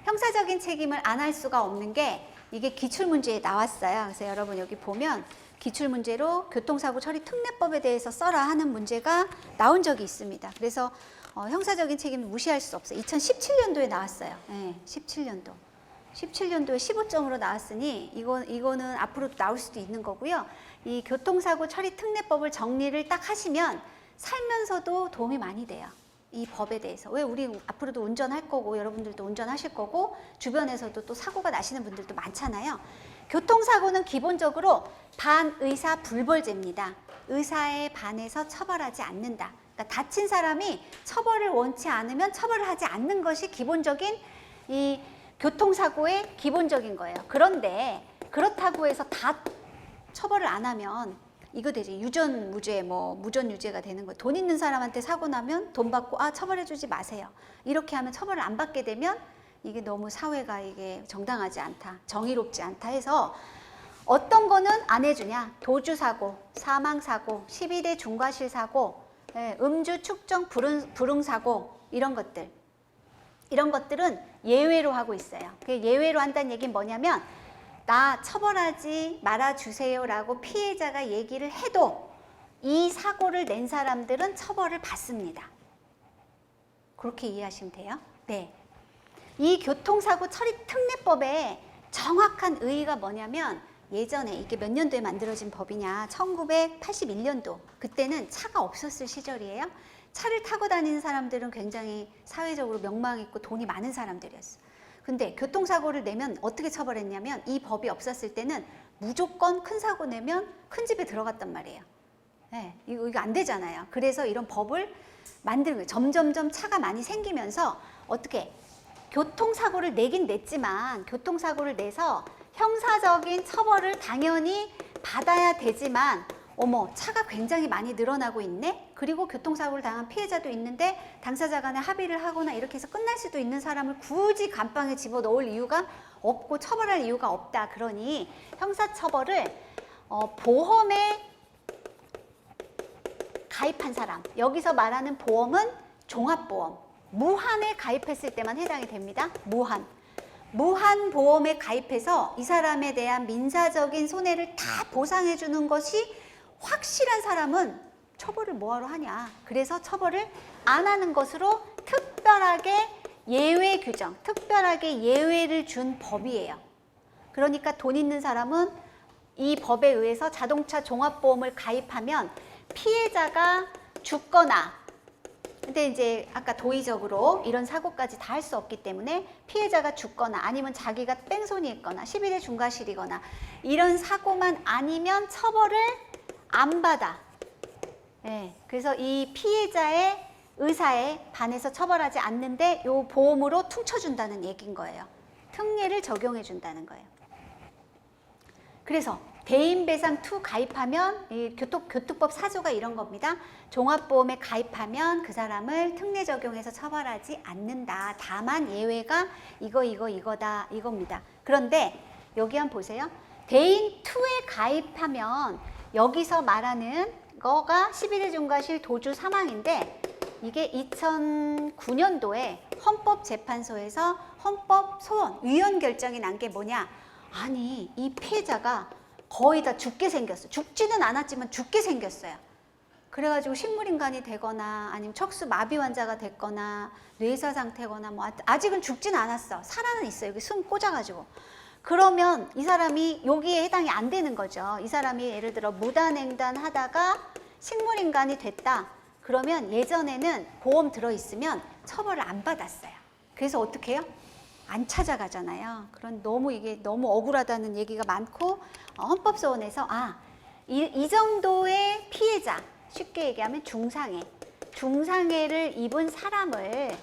형사적인 책임을 안 할 수가 없는 게 이게 기출문제에 나왔어요. 그래서 여러분 여기 보면 기출문제로 교통사고 처리 특례법에 대해서 써라 하는 문제가 나온 적이 있습니다. 그래서 형사적인 책임을 무시할 수 없어요. 2017년도에 나왔어요. 네, 17년도. 17년도에 15점으로 나왔으니 이거는 앞으로 나올 수도 있는 거고요. 이 교통사고 처리 특례법을 정리를 딱 하시면 살면서도 도움이 많이 돼요. 이 법에 대해서. 왜 우리 앞으로도 운전할 거고 여러분들도 운전하실 거고 주변에서도 또 사고가 나시는 분들도 많잖아요. 교통사고는 기본적으로 반의사 불벌죄입니다. 의사에 반해서 처벌하지 않는다. 그러니까 다친 사람이 처벌을 원치 않으면 처벌을 하지 않는 것이 기본적인 이 교통사고의 기본적인 거예요. 그런데 그렇다고 해서 다 처벌을 안 하면 이거 되지. 유전무죄, 무전유죄가 되는 거예요. 돈 있는 사람한테 사고 나면 돈 받고 처벌해주지 마세요. 이렇게 하면 처벌을 안 받게 되면 이게 너무 사회가 이게 정당하지 않다, 정의롭지 않다 해서 어떤 거는 안 해주냐. 도주사고, 사망사고, 12대 중과실사고, 음주, 축정, 불응사고 이런 것들. 이런 것들은 예외로 하고 있어요. 예외로 한다는 얘기는 뭐냐면 나 처벌하지 말아주세요 라고 피해자가 얘기를 해도 이 사고를 낸 사람들은 처벌을 받습니다. 그렇게 이해하시면 돼요. 네. 이 교통사고 처리 특례법의 정확한 의의가 뭐냐면 예전에 이게 몇 년도에 만들어진 법이냐. 1981년도. 그때는 차가 없었을 시절이에요. 차를 타고 다니는 사람들은 굉장히 사회적으로 명망 있고 돈이 많은 사람들이었어요. 근데 교통사고를 내면 어떻게 처벌했냐면 이 법이 없었을 때는 무조건 큰 사고 내면 큰 집에 들어갔단 말이에요. 네, 이거 안 되잖아요. 그래서 이런 법을 만드는 거예요. 점점점 차가 많이 생기면서 어떻게 교통사고를 내긴 냈지만 교통사고를 내서 형사적인 처벌을 당연히 받아야 되지만 어머 차가 굉장히 많이 늘어나고 있네. 그리고 교통사고를 당한 피해자도 있는데 당사자 간에 합의를 하거나 이렇게 해서 끝날 수도 있는 사람을 굳이 감방에 집어넣을 이유가 없고 처벌할 이유가 없다. 그러니 형사처벌을 보험에 가입한 사람, 여기서 말하는 보험은 종합보험, 무한에 가입했을 때만 해당이 됩니다. 무한 보험에 가입해서 이 사람에 대한 민사적인 손해를 다 보상해 주는 것이 확실한 사람은 처벌을 뭐하러 하냐. 그래서 처벌을 안 하는 것으로 특별하게 예외 규정, 특별하게 예외를 준 법이에요. 그러니까 돈 있는 사람은 이 법에 의해서 자동차 종합보험을 가입하면 피해자가 죽거나 근데 이제 아까 도의적으로 이런 사고까지 다 할 수 없기 때문에 피해자가 죽거나 아니면 자기가 뺑소니 했거나 12대 중과실이거나 이런 사고만 아니면 처벌을 안 받아. 네, 그래서 이 피해자의 의사에 반해서 처벌하지 않는데 요 보험으로 퉁쳐준다는 얘기인 거예요. 특례를 적용해 준다는 거예요. 그래서 대인배상2 가입하면 이 교통법 4조가 이런 겁니다. 종합보험에 가입하면 그 사람을 특례 적용해서 처벌하지 않는다. 다만 예외가 이거다 이겁니다. 그런데 여기 한번 보세요. 대인2에 가입하면 여기서 말하는 거가 12대 중과실 도주 사망인데 이게 2009년도에 헌법재판소에서 헌법소원 위헌 결정이 난 게 뭐냐. 아니 이 피해자가 거의 다 죽게 생겼어요. 죽지는 않았지만 죽게 생겼어요. 그래가지고 식물인간이 되거나 아니면 척수 마비 환자가 됐거나 뇌사 상태거나 뭐 아직은 죽지는 않았어. 살아는 있어요. 여기 숨 꽂아가지고. 그러면 이 사람이 여기에 해당이 안 되는 거죠. 이 사람이 예를 들어 무단횡단 하다가 식물인간이 됐다. 그러면 예전에는 보험 들어있으면 처벌을 안 받았어요. 그래서 어떻게 해요? 안 찾아가잖아요. 그런 이게 너무 억울하다는 얘기가 많고 헌법소원에서 이 정도의 피해자, 쉽게 얘기하면 중상해를 입은 사람을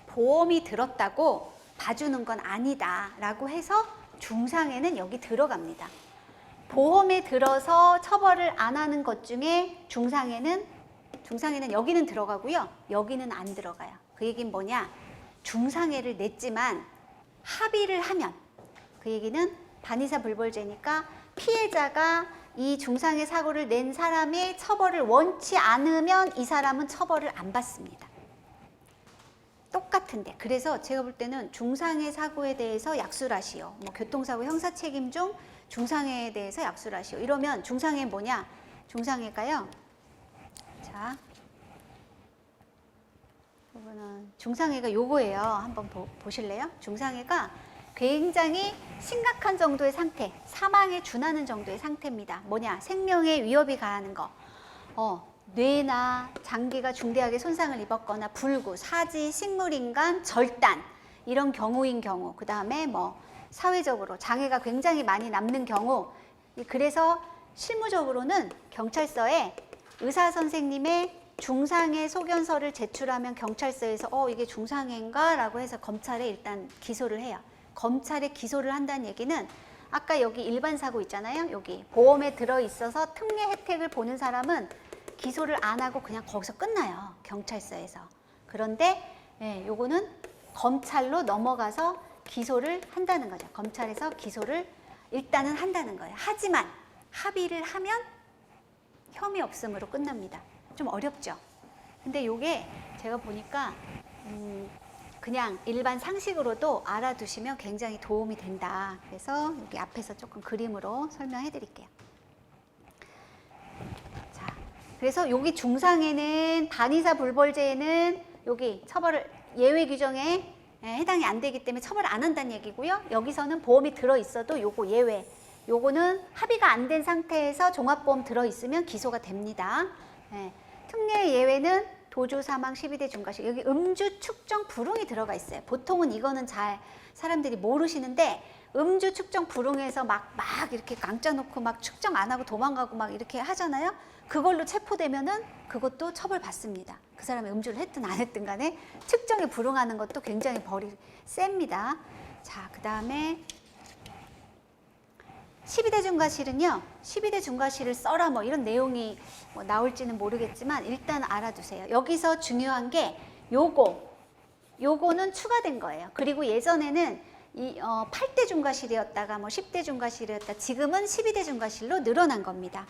보험이 들었다고 봐주는 건 아니다 라고 해서 중상해는 여기 들어갑니다. 보험에 들어서 처벌을 안 하는 것 중에 중상해는 여기는 들어가고요. 여기는 안 들어가요. 그 얘기는 뭐냐? 중상해를 냈지만 합의를 하면, 그 얘기는 반의사 불벌죄니까 피해자가 이 중상해 사고를 낸 사람의 처벌을 원치 않으면 이 사람은 처벌을 안 받습니다. 똑같은데. 그래서 제가 볼 때는 중상해 사고에 대해서 약수를 하시오. 뭐 교통사고 형사책임 중 중상해에 대해서 약수를 하시오. 이러면 중상해 뭐냐? 중상해가요. 자, 이거는 중상해가 요거예요. 한번 보실래요? 중상해가 굉장히 심각한 정도의 상태, 사망에 준하는 정도의 상태입니다. 뭐냐? 생명에 위협이 가하는 거. 뇌나 장기가 중대하게 손상을 입었거나 불구, 사지, 식물인간, 절단 이런 경우인 경우, 그 다음에 뭐 사회적으로 장애가 굉장히 많이 남는 경우. 그래서 실무적으로는 경찰서에 의사 선생님의 중상해 소견서를 제출하면 경찰서에서 이게 중상해인가? 라고 해서 검찰에 일단 기소를 해요. 검찰에 기소를 한다는 얘기는 아까 여기 일반 사고 있잖아요. 여기 보험에 들어있어서 특례 혜택을 보는 사람은 기소를 안 하고 그냥 거기서 끝나요. 경찰서에서. 그런데 요거는 검찰로 넘어가서 기소를 한다는 거죠. 검찰에서 기소를 일단은 한다는 거예요. 하지만 합의를 하면 혐의 없음으로 끝납니다. 좀 어렵죠. 근데 요게 제가 보니까 그냥 일반 상식으로도 알아두시면 굉장히 도움이 된다. 그래서 여기 앞에서 조금 그림으로 설명해 드릴게요. 자, 그래서 여기 중상해는 반의사 불벌죄에는 여기 처벌을 예외 규정에 해당이 안 되기 때문에 처벌 안 한다는 얘기고요. 여기서는 보험이 들어있어도 요거 예외. 요거는 합의가 안 된 상태에서 종합보험 들어있으면 기소가 됩니다. 특례 예외는 도주, 사망, 12대 중과실. 여기 음주, 축정, 불응이 들어가 있어요. 보통은 이거는 잘 사람들이 모르시는데 음주, 축정, 불응해서 막 이렇게 깡짜 놓고 막 축정 안 하고 도망가고 막 이렇게 하잖아요. 그걸로 체포되면은 그것도 처벌받습니다. 그 사람이 음주를 했든 안 했든 간에 측정에 불응하는 것도 굉장히 벌이 셉니다. 자, 그 다음에 12대 중과실은요. 12대 중과실을 써라 뭐 이런 내용이 뭐 나올지는 모르겠지만 일단 알아두세요. 여기서 중요한 게 요거는 추가된 거예요. 그리고 예전에는 8대 중과실이었다가 뭐 10대 중과실이었다. 지금은 12대 중과실로 늘어난 겁니다.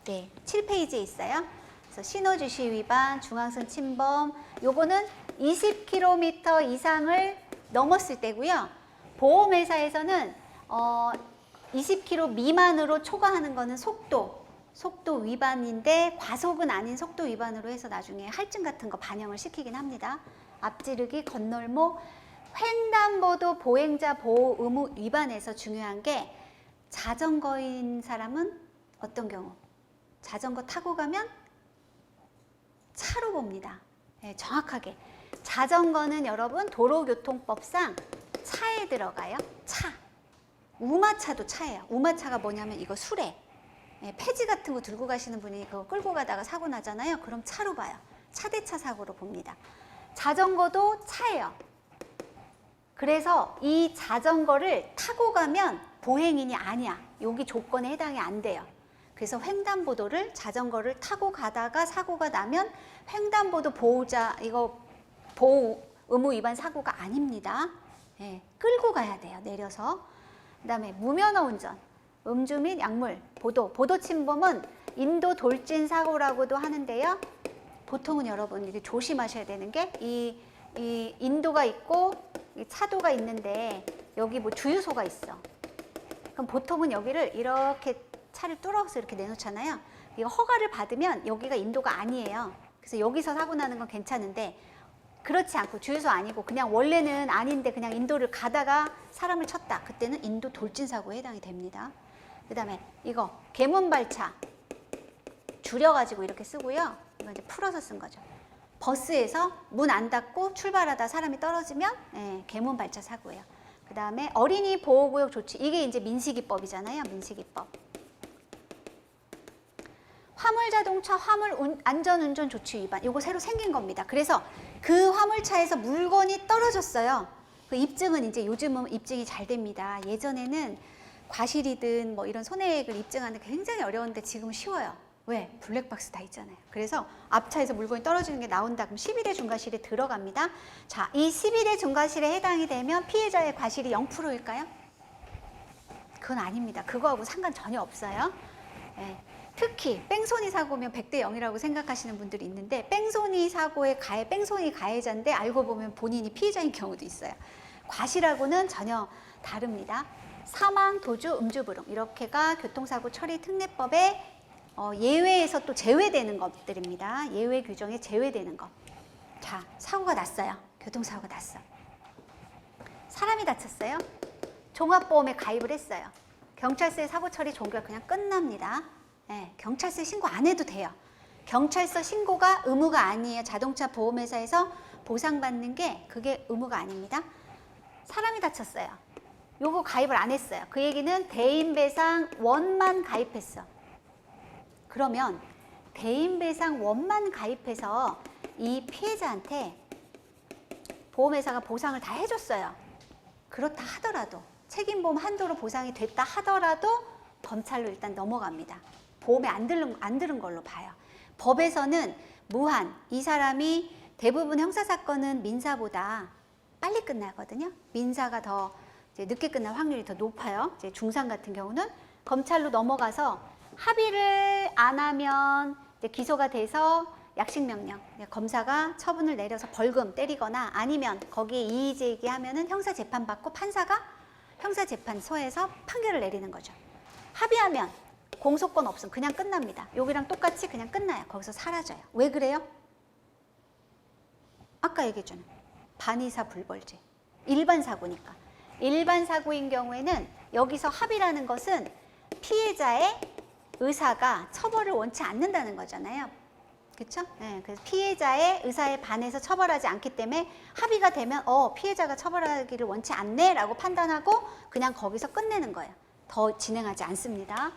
네, 7페이지에 있어요. 그래서 신호주시 위반, 중앙선 침범, 요거는 20km 이상을 넘었을 때고요. 보험회사에서는 20km 미만으로 초과하는 거는 속도 위반인데 과속은 아닌 속도 위반으로 해서 나중에 할증 같은 거 반영을 시키긴 합니다. 앞지르기, 건널목, 횡단보도 보행자 보호 의무 위반에서 중요한 게 자전거인 사람은 어떤 경우? 자전거 타고 가면 차로 차로 봅니다. 네, 정확하게. 자전거는 여러분 도로교통법상 차에 들어가요. 차. 우마차도 차예요. 우마차가 뭐냐면 이거 수레. 네, 폐지 같은 거 들고 가시는 분이 그거 끌고 가다가 사고 나잖아요. 그럼 차로 봐요. 차대차 사고로 봅니다. 자전거도 차예요. 그래서 이 자전거를 타고 가면 보행인이 아니야. 여기 조건에 해당이 안 돼요. 그래서 횡단보도를 자전거를 타고 가다가 사고가 나면 횡단보도 보호자 이거 보호 의무 위반 사고가 아닙니다. 예, 끌고 가야 돼요. 내려서. 그다음에 무면허 운전, 음주 및 약물, 보도 침범은 인도 돌진 사고라고도 하는데요. 보통은 여러분 이게 조심하셔야 되는 게 이 인도가 있고 이 차도가 있는데 여기 뭐 주유소가 있어. 그럼 보통은 여기를 이렇게 차를 뚫어서 이렇게 내놓잖아요. 이거 허가를 받으면 여기가 인도가 아니에요. 그래서 여기서 사고 나는 건 괜찮은데 그렇지 않고 주유소 아니고 그냥 원래는 아닌데 그냥 인도를 가다가 사람을 쳤다. 그때는 인도 돌진 사고에 해당이 됩니다. 그 다음에 이거 개문발차 줄여가지고 이렇게 쓰고요. 이거 이제 풀어서 쓴 거죠. 버스에서 문 안 닫고 출발하다 사람이 떨어지면 개문발차 사고예요. 그 다음에 어린이 보호구역 조치. 이게 이제 민식이법이잖아요. 민식이법. 화물자동차 화물 안전운전 조치 위반. 이거 새로 생긴 겁니다. 그래서 그 화물차에서 물건이 떨어졌어요. 그 입증은 이제 요즘은 입증이 잘 됩니다. 예전에는 과실이든 뭐 이런 손해액을 입증하는 게 굉장히 어려운데 지금은 쉬워요. 왜? 블랙박스 다 있잖아요. 그래서 앞차에서 물건이 떨어지는 게 나온다. 그럼 12대 중과실에 들어갑니다. 자, 이 12대 중과실에 해당이 되면 피해자의 과실이 0%일까요? 그건 아닙니다. 그거하고 상관 전혀 없어요. 네. 특히 뺑소니 사고면 100대 0이라고 생각하시는 분들이 있는데 뺑소니 사고의 뺑소니 가해자인데 알고 보면 본인이 피해자인 경우도 있어요. 과실하고는 전혀 다릅니다. 사망, 도주, 음주불응 이렇게가 교통사고 처리 특례법의 예외에서 또 제외되는 것들입니다. 예외 규정에 제외되는 것. 자, 사고가 났어요. 교통사고가 났어. 사람이 다쳤어요. 종합보험에 가입을 했어요. 경찰서에 사고 처리 종결 그냥 끝납니다. 네, 경찰서에 신고 안 해도 돼요. 경찰서 신고가 의무가 아니에요. 자동차 보험회사에서 보상받는 게 그게 의무가 아닙니다. 사람이 다쳤어요. 요거 가입을 안 했어요. 그 얘기는 대인배상 원만 가입했어. 그러면 대인배상 원만 가입해서 이 피해자한테 보험회사가 보상을 다 해줬어요. 그렇다 하더라도 책임보험 한도로 보상이 됐다 하더라도 검찰로 일단 넘어갑니다. 보험에 안 들은 걸로 봐요. 법에서는 무한, 이 사람이 대부분 형사사건은 민사보다 빨리 끝나거든요. 민사가 더 이제 늦게 끝날 확률이 더 높아요. 이제 중상 같은 경우는 검찰로 넘어가서 합의를 안 하면 이제 기소가 돼서 약식명령, 검사가 처분을 내려서 벌금 때리거나 아니면 거기에 이의 제기하면은 형사재판 받고 판사가 형사재판소에서 판결을 내리는 거죠. 합의하면 공소권 없음 그냥 끝납니다. 여기랑 똑같이 그냥 끝나요. 거기서 사라져요. 왜 그래요? 아까 얘기했잖아요. 반의사 불벌죄. 일반 사고니까. 일반 사고인 경우에는 여기서 합의라는 것은 피해자의 의사가 처벌을 원치 않는다는 거잖아요. 그렇죠? 네, 그래서 피해자의 의사에 반해서 처벌하지 않기 때문에 합의가 되면 피해자가 처벌하기를 원치 않네 라고 판단하고 그냥 거기서 끝내는 거예요. 더 진행하지 않습니다.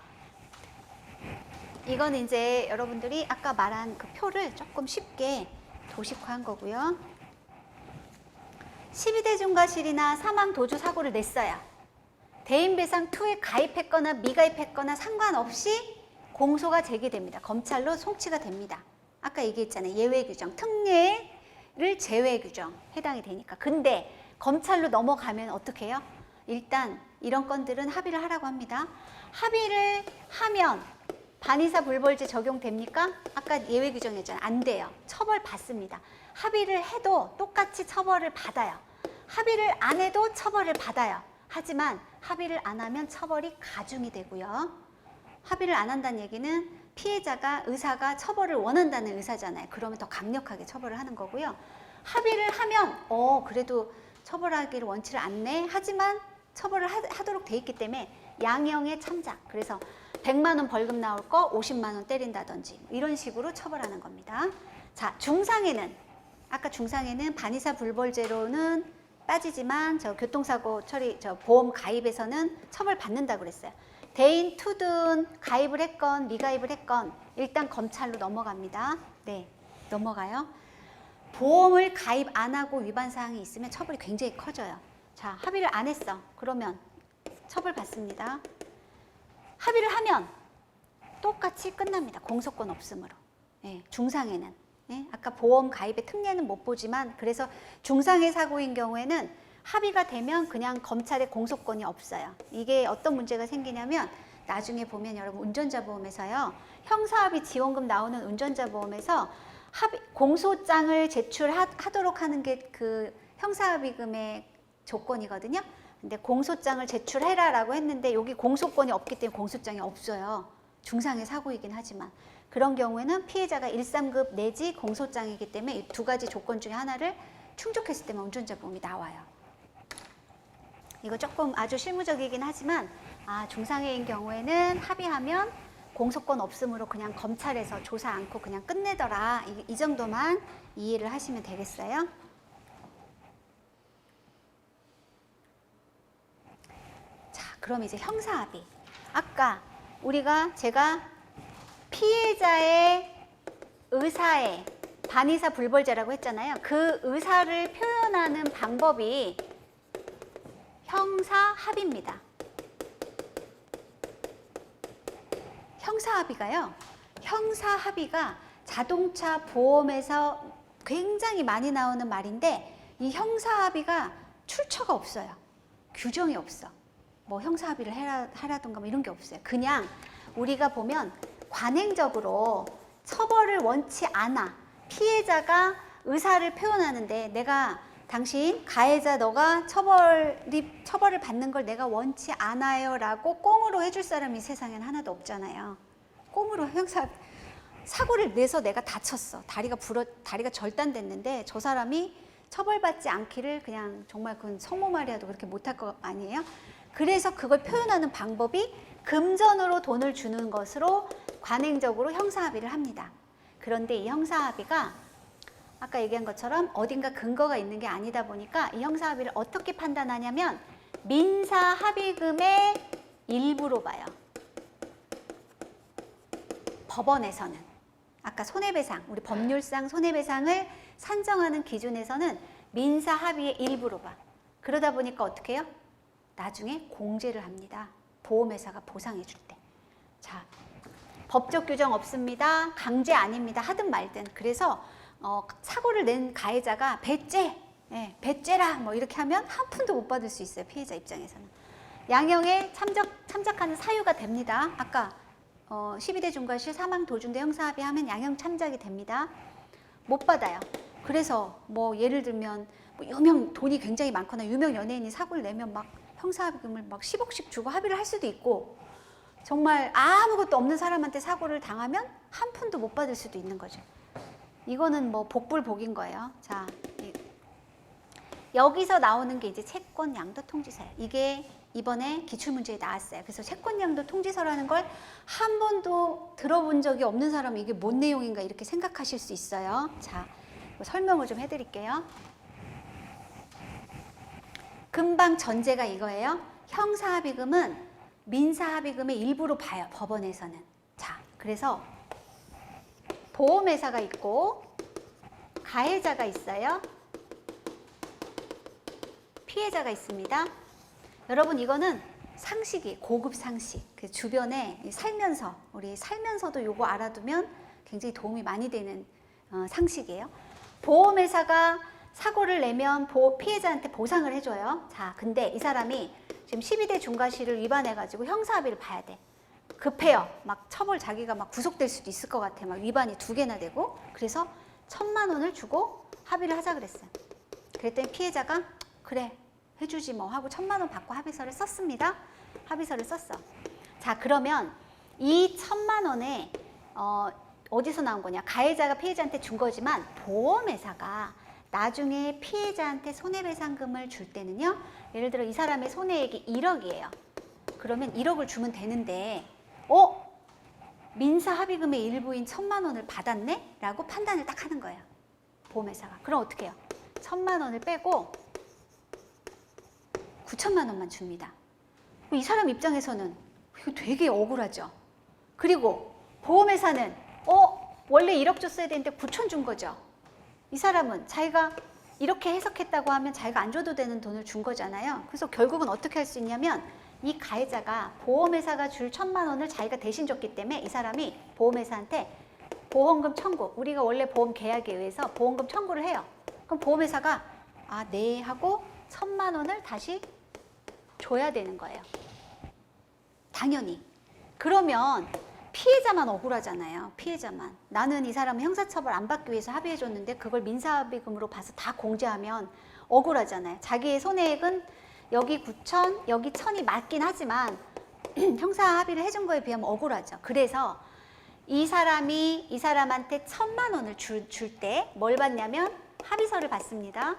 이건 이제 여러분들이 아까 말한 그 표를 조금 쉽게 도식화한 거고요. 12대 중과실이나 사망 도주 사고를 냈어요. 대인배상 2에 가입했거나 미가입했거나 상관없이 공소가 제기됩니다. 검찰로 송치가 됩니다. 아까 얘기했잖아요. 예외 규정, 특례를 제외 규정 해당이 되니까. 근데 검찰로 넘어가면 어떻게 해요? 일단 이런 건들은 합의를 하라고 합니다. 합의를 하면 반의사 불벌죄 적용됩니까? 아까 예외 규정이었잖아요. 안 돼요. 처벌 받습니다. 합의를 해도 똑같이 처벌을 받아요. 합의를 안 해도 처벌을 받아요. 하지만 합의를 안 하면 처벌이 가중이 되고요. 합의를 안 한다는 얘기는 피해자가 의사가 처벌을 원한다는 의사잖아요. 그러면 더 강력하게 처벌을 하는 거고요. 합의를 하면 그래도 처벌하기를 원치를 않네. 하지만 처벌을 하도록 돼 있기 때문에 양형의 참작. 그래서 100만 원 벌금 나올 거 50만 원 때린다든지 이런 식으로 처벌하는 겁니다. 자, 중상에는 아까 중상에는 반의사 불벌죄로는 빠지지만 저 교통사고 처리 저 보험 가입에서는 처벌 받는다고 그랬어요. 대인 투든 가입을 했건 미가입을 했건 일단 검찰로 넘어갑니다. 네, 넘어가요. 보험을 가입 안 하고 위반 사항이 있으면 처벌이 굉장히 커져요. 자, 합의를 안 했어. 그러면 처벌 받습니다. 합의를 하면 똑같이 끝납니다. 공소권 없음으로. 예, 중상에는. 예, 아까 보험 가입의 특례는 못 보지만 그래서 중상해 사고인 경우에는 합의가 되면 그냥 검찰에 공소권이 없어요. 이게 어떤 문제가 생기냐면 나중에 보면 여러분 운전자 보험에서요. 형사합의 지원금 나오는 운전자 보험에서 공소장을 제출하도록 하는 게 그 형사합의금의 조건이거든요. 근데 공소장을 제출해라라고 했는데 여기 공소권이 없기 때문에 공소장이 없어요. 중상해 사고이긴 하지만 그런 경우에는 피해자가 1~3급 내지 공소장이기 때문에 이 두 가지 조건 중에 하나를 충족했을 때만 운전자 보험이 나와요. 이거 조금 아주 실무적이긴 하지만 중상해인 경우에는 합의하면 공소권 없음으로 그냥 검찰에서 조사 않고 그냥 끝내더라. 이 정도만 이해를 하시면 되겠어요. 자, 그럼 이제 형사합의. 아까 제가 피해자의 의사에 반의사 불벌죄라고 했잖아요. 그 의사를 표현하는 방법이 형사합의입니다. 형사합의가 자동차 보험에서 굉장히 많이 나오는 말인데 이 형사합의가 출처가 없어요. 규정이 없어. 뭐 형사합의를 하라든가 뭐 이런 게 없어요. 그냥 우리가 보면 관행적으로 처벌을 원치 않아. 피해자가 의사를 표현하는데 내가 당신 가해자 너가 처벌을 받는 걸 내가 원치 않아요 라고 꽁으로 해줄 사람이 세상엔 하나도 없잖아요. 꽁으로 사고를 내서 내가 다쳤어. 다리가 절단됐는데 저 사람이 처벌받지 않기를 그냥 정말 그건 성모마리아도 그렇게 못할 거 아니에요? 그래서 그걸 표현하는 방법이 금전으로 돈을 주는 것으로 관행적으로 형사합의를 합니다. 그런데 이 형사합의가 아까 얘기한 것처럼 어딘가 근거가 있는 게 아니다 보니까 이 형사합의를 어떻게 판단하냐면 민사합의금의 일부로 봐요. 법원에서는 아까 손해배상, 우리 법률상 손해배상을 산정하는 기준에서는 민사합의의 일부로 봐. 그러다 보니까 어떻게 해요? 나중에 공제를 합니다. 보험회사가 보상해 줄 때. 자, 법적 규정 없습니다. 강제 아닙니다. 하든 말든. 그래서 사고를 낸 가해자가 배째라 뭐 이렇게 하면 한 푼도 못 받을 수 있어요. 피해자 입장에서는. 양형에 참작하는 사유가 됩니다. 아까 12대 중과실 사망 도중대 형사합의 하면 양형 참작이 됩니다. 못 받아요. 그래서 뭐 예를 들면 뭐 돈이 굉장히 많거나 유명 연예인이 사고를 내면 막 형사합의금을 막 10억씩 주고 합의를 할 수도 있고 정말 아무것도 없는 사람한테 사고를 당하면 한 푼도 못 받을 수도 있는 거죠. 이거는 뭐 복불복인 거예요. 자, 여기서 나오는 게 이제 채권양도통지서예요. 이게 이번에 기출문제에 나왔어요. 그래서 채권양도통지서라는 걸 한 번도 들어본 적이 없는 사람은 이게 뭔 내용인가 이렇게 생각하실 수 있어요. 자, 설명을 좀 해드릴게요. 금방 전제가 이거예요. 형사합의금은 민사합의금의 일부로 봐요. 법원에서는. 자, 그래서 보험회사가 있고 가해자가 있어요. 피해자가 있습니다. 여러분 이거는 상식이 고급 상식. 그 주변에 우리 살면서도 요거 알아두면 굉장히 도움이 많이 되는 상식이에요. 보험회사가 사고를 내면 피해자한테 보상을 해줘요. 자, 근데 이 사람이 지금 12대 중과실을 위반해가지고 형사합의를 봐야 돼. 급해요. 막 자기가 막 구속될 수도 있을 것 같아. 막 위반이 2개나 되고. 그래서 1,000만 원을 주고 합의를 하자 그랬어요. 그랬더니 피해자가 그래 해주지 뭐 하고 1,000만 원 받고 합의서를 썼습니다. 합의서를 썼어. 자, 그러면 이 1,000만 원에 어디서 나온 거냐? 가해자가 피해자한테 준 거지만 보험회사가 나중에 피해자한테 손해배상금을 줄 때는요. 예를 들어 이 사람의 손해액이 1억이에요. 그러면 1억을 주면 되는데 민사 합의금의 일부인 1,000만 원을 받았네? 라고 판단을 딱 하는 거예요. 보험회사가. 그럼 어떻게 해요? 1,000만 원을 빼고 9천만 원만 줍니다. 이 사람 입장에서는 이거 되게 억울하죠. 그리고 보험회사는 원래 1억 줬어야 되는데 9천 준 거죠. 이 사람은 자기가 이렇게 해석했다고 하면 자기가 안 줘도 되는 돈을 준 거잖아요. 그래서 결국은 어떻게 할 수 있냐면 이 가해자가 보험회사가 줄 1,000만 원을 자기가 대신 줬기 때문에 이 사람이 보험회사한테 보험금 청구, 우리가 원래 보험 계약에 의해서 보험금 청구를 해요. 그럼 보험회사가 네 하고 1,000만 원을 다시 줘야 되는 거예요. 당연히. 그러면 피해자만 억울하잖아요. 피해자만. 나는 이 사람은 형사처벌 안 받기 위해서 합의해줬는데 그걸 민사합의금으로 봐서 다 공제하면 억울하잖아요. 자기의 손해액은 여기 9천, 여기 1,000이 맞긴 하지만 형사 합의를 해준 거에 비하면 억울하죠. 그래서 이 사람이 이 사람한테 1,000만 원을 줄 때 뭘 받냐면 합의서를 받습니다.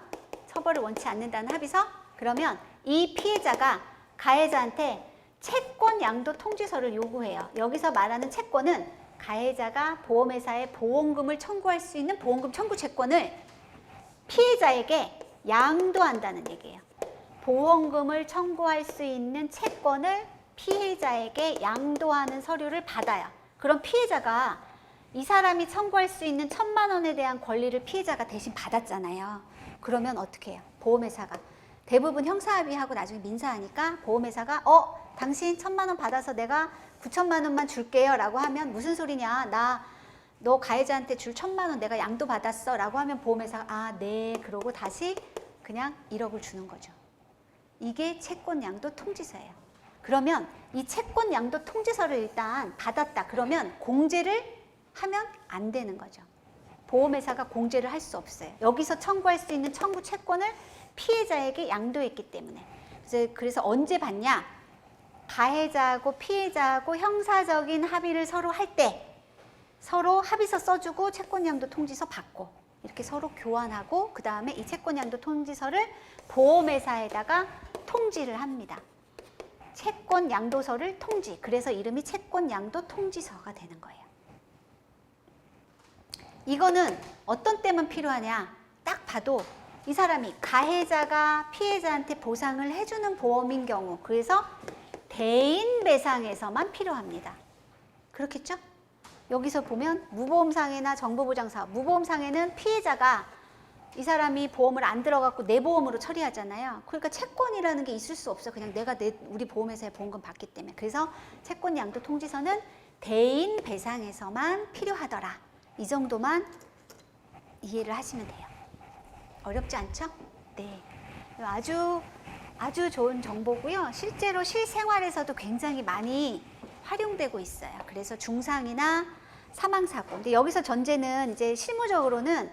처벌을 원치 않는다는 합의서. 그러면 이 피해자가 가해자한테 채권 양도 통지서를 요구해요. 여기서 말하는 채권은 가해자가 보험회사에 보험금을 청구할 수 있는 보험금 청구 채권을 피해자에게 양도한다는 얘기예요. 보험금을 청구할 수 있는 채권을 피해자에게 양도하는 서류를 받아요. 그럼 피해자가 이 사람이 청구할 수 있는 1,000만 원에 대한 권리를 피해자가 대신 받았잖아요. 그러면 어떻게 해요? 보험회사가 대부분 형사합의하고 나중에 민사하니까 보험회사가 당신 1,000만 원 받아서 내가 9천만 원만 줄게요 라고 하면 무슨 소리냐, 너 가해자한테 줄 1,000만 원 내가 양도 받았어 라고 하면 보험회사가 네 그러고 다시 그냥 1억을 주는 거죠. 이게 채권 양도 통지서예요. 그러면 이 채권 양도 통지서를 일단 받았다 그러면 공제를 하면 안 되는 거죠. 보험회사가 공제를 할 수 없어요. 여기서 청구할 수 있는 청구 채권을 피해자에게 양도했기 때문에. 그래서 언제 받냐? 가해자하고 피해자하고 형사적인 합의를 서로 할 때 서로 합의서 써주고 채권양도 통지서 받고 이렇게 서로 교환하고 그 다음에 이 채권양도 통지서를 보험회사에다가 통지를 합니다. 채권양도서를 통지. 그래서 이름이 채권양도 통지서가 되는 거예요. 이거는 어떤 때만 필요하냐? 딱 봐도 이 사람이 가해자가 피해자한테 보상을 해주는 보험인 경우, 그래서 대인 배상에서만 필요합니다. 그렇겠죠? 여기서 보면 무보험상해나 정보보장사업, 무보험상해는 피해자가 이 사람이 보험을 안 들어갖고 내 보험으로 처리하잖아요. 그러니까 채권이라는 게 있을 수 없어. 그냥 내가 우리 보험회사에 보험금 받기 때문에. 그래서 채권 양도 통지서는 대인 배상에서만 필요하더라. 이 정도만 이해를 하시면 돼요. 어렵지 않죠? 네. 아주 좋은 정보고요. 실제로 실생활에서도 굉장히 많이 활용되고 있어요. 그래서 중상이나 사망사고. 근데 여기서 전제는 이제 실무적으로는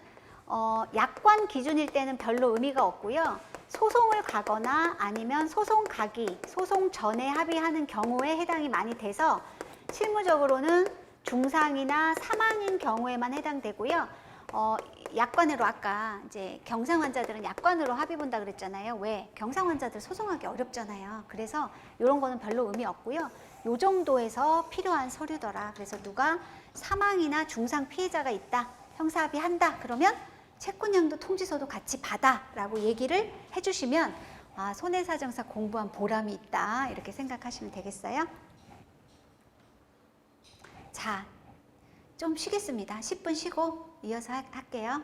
약관 기준일 때는 별로 의미가 없고요. 소송을 가거나 아니면 소송 가기, 소송 전에 합의하는 경우에 해당이 많이 돼서 실무적으로는 중상이나 사망인 경우에만 해당되고요. 약관으로 아까 이제 경상 환자들은 약관으로 합의 본다 그랬잖아요. 왜? 경상 환자들 소송하기 어렵잖아요. 그래서 이런 거는 별로 의미 없고요. 요 정도에서 필요한 서류더라. 그래서 누가 사망이나 중상 피해자가 있다, 형사합의 한다 그러면 채권양도 통지서도 같이 받아 라고 얘기를 해주시면 손해사정사 공부한 보람이 있다 이렇게 생각하시면 되겠어요. 자, 좀 쉬겠습니다. 10분 쉬고 이어서 할게요.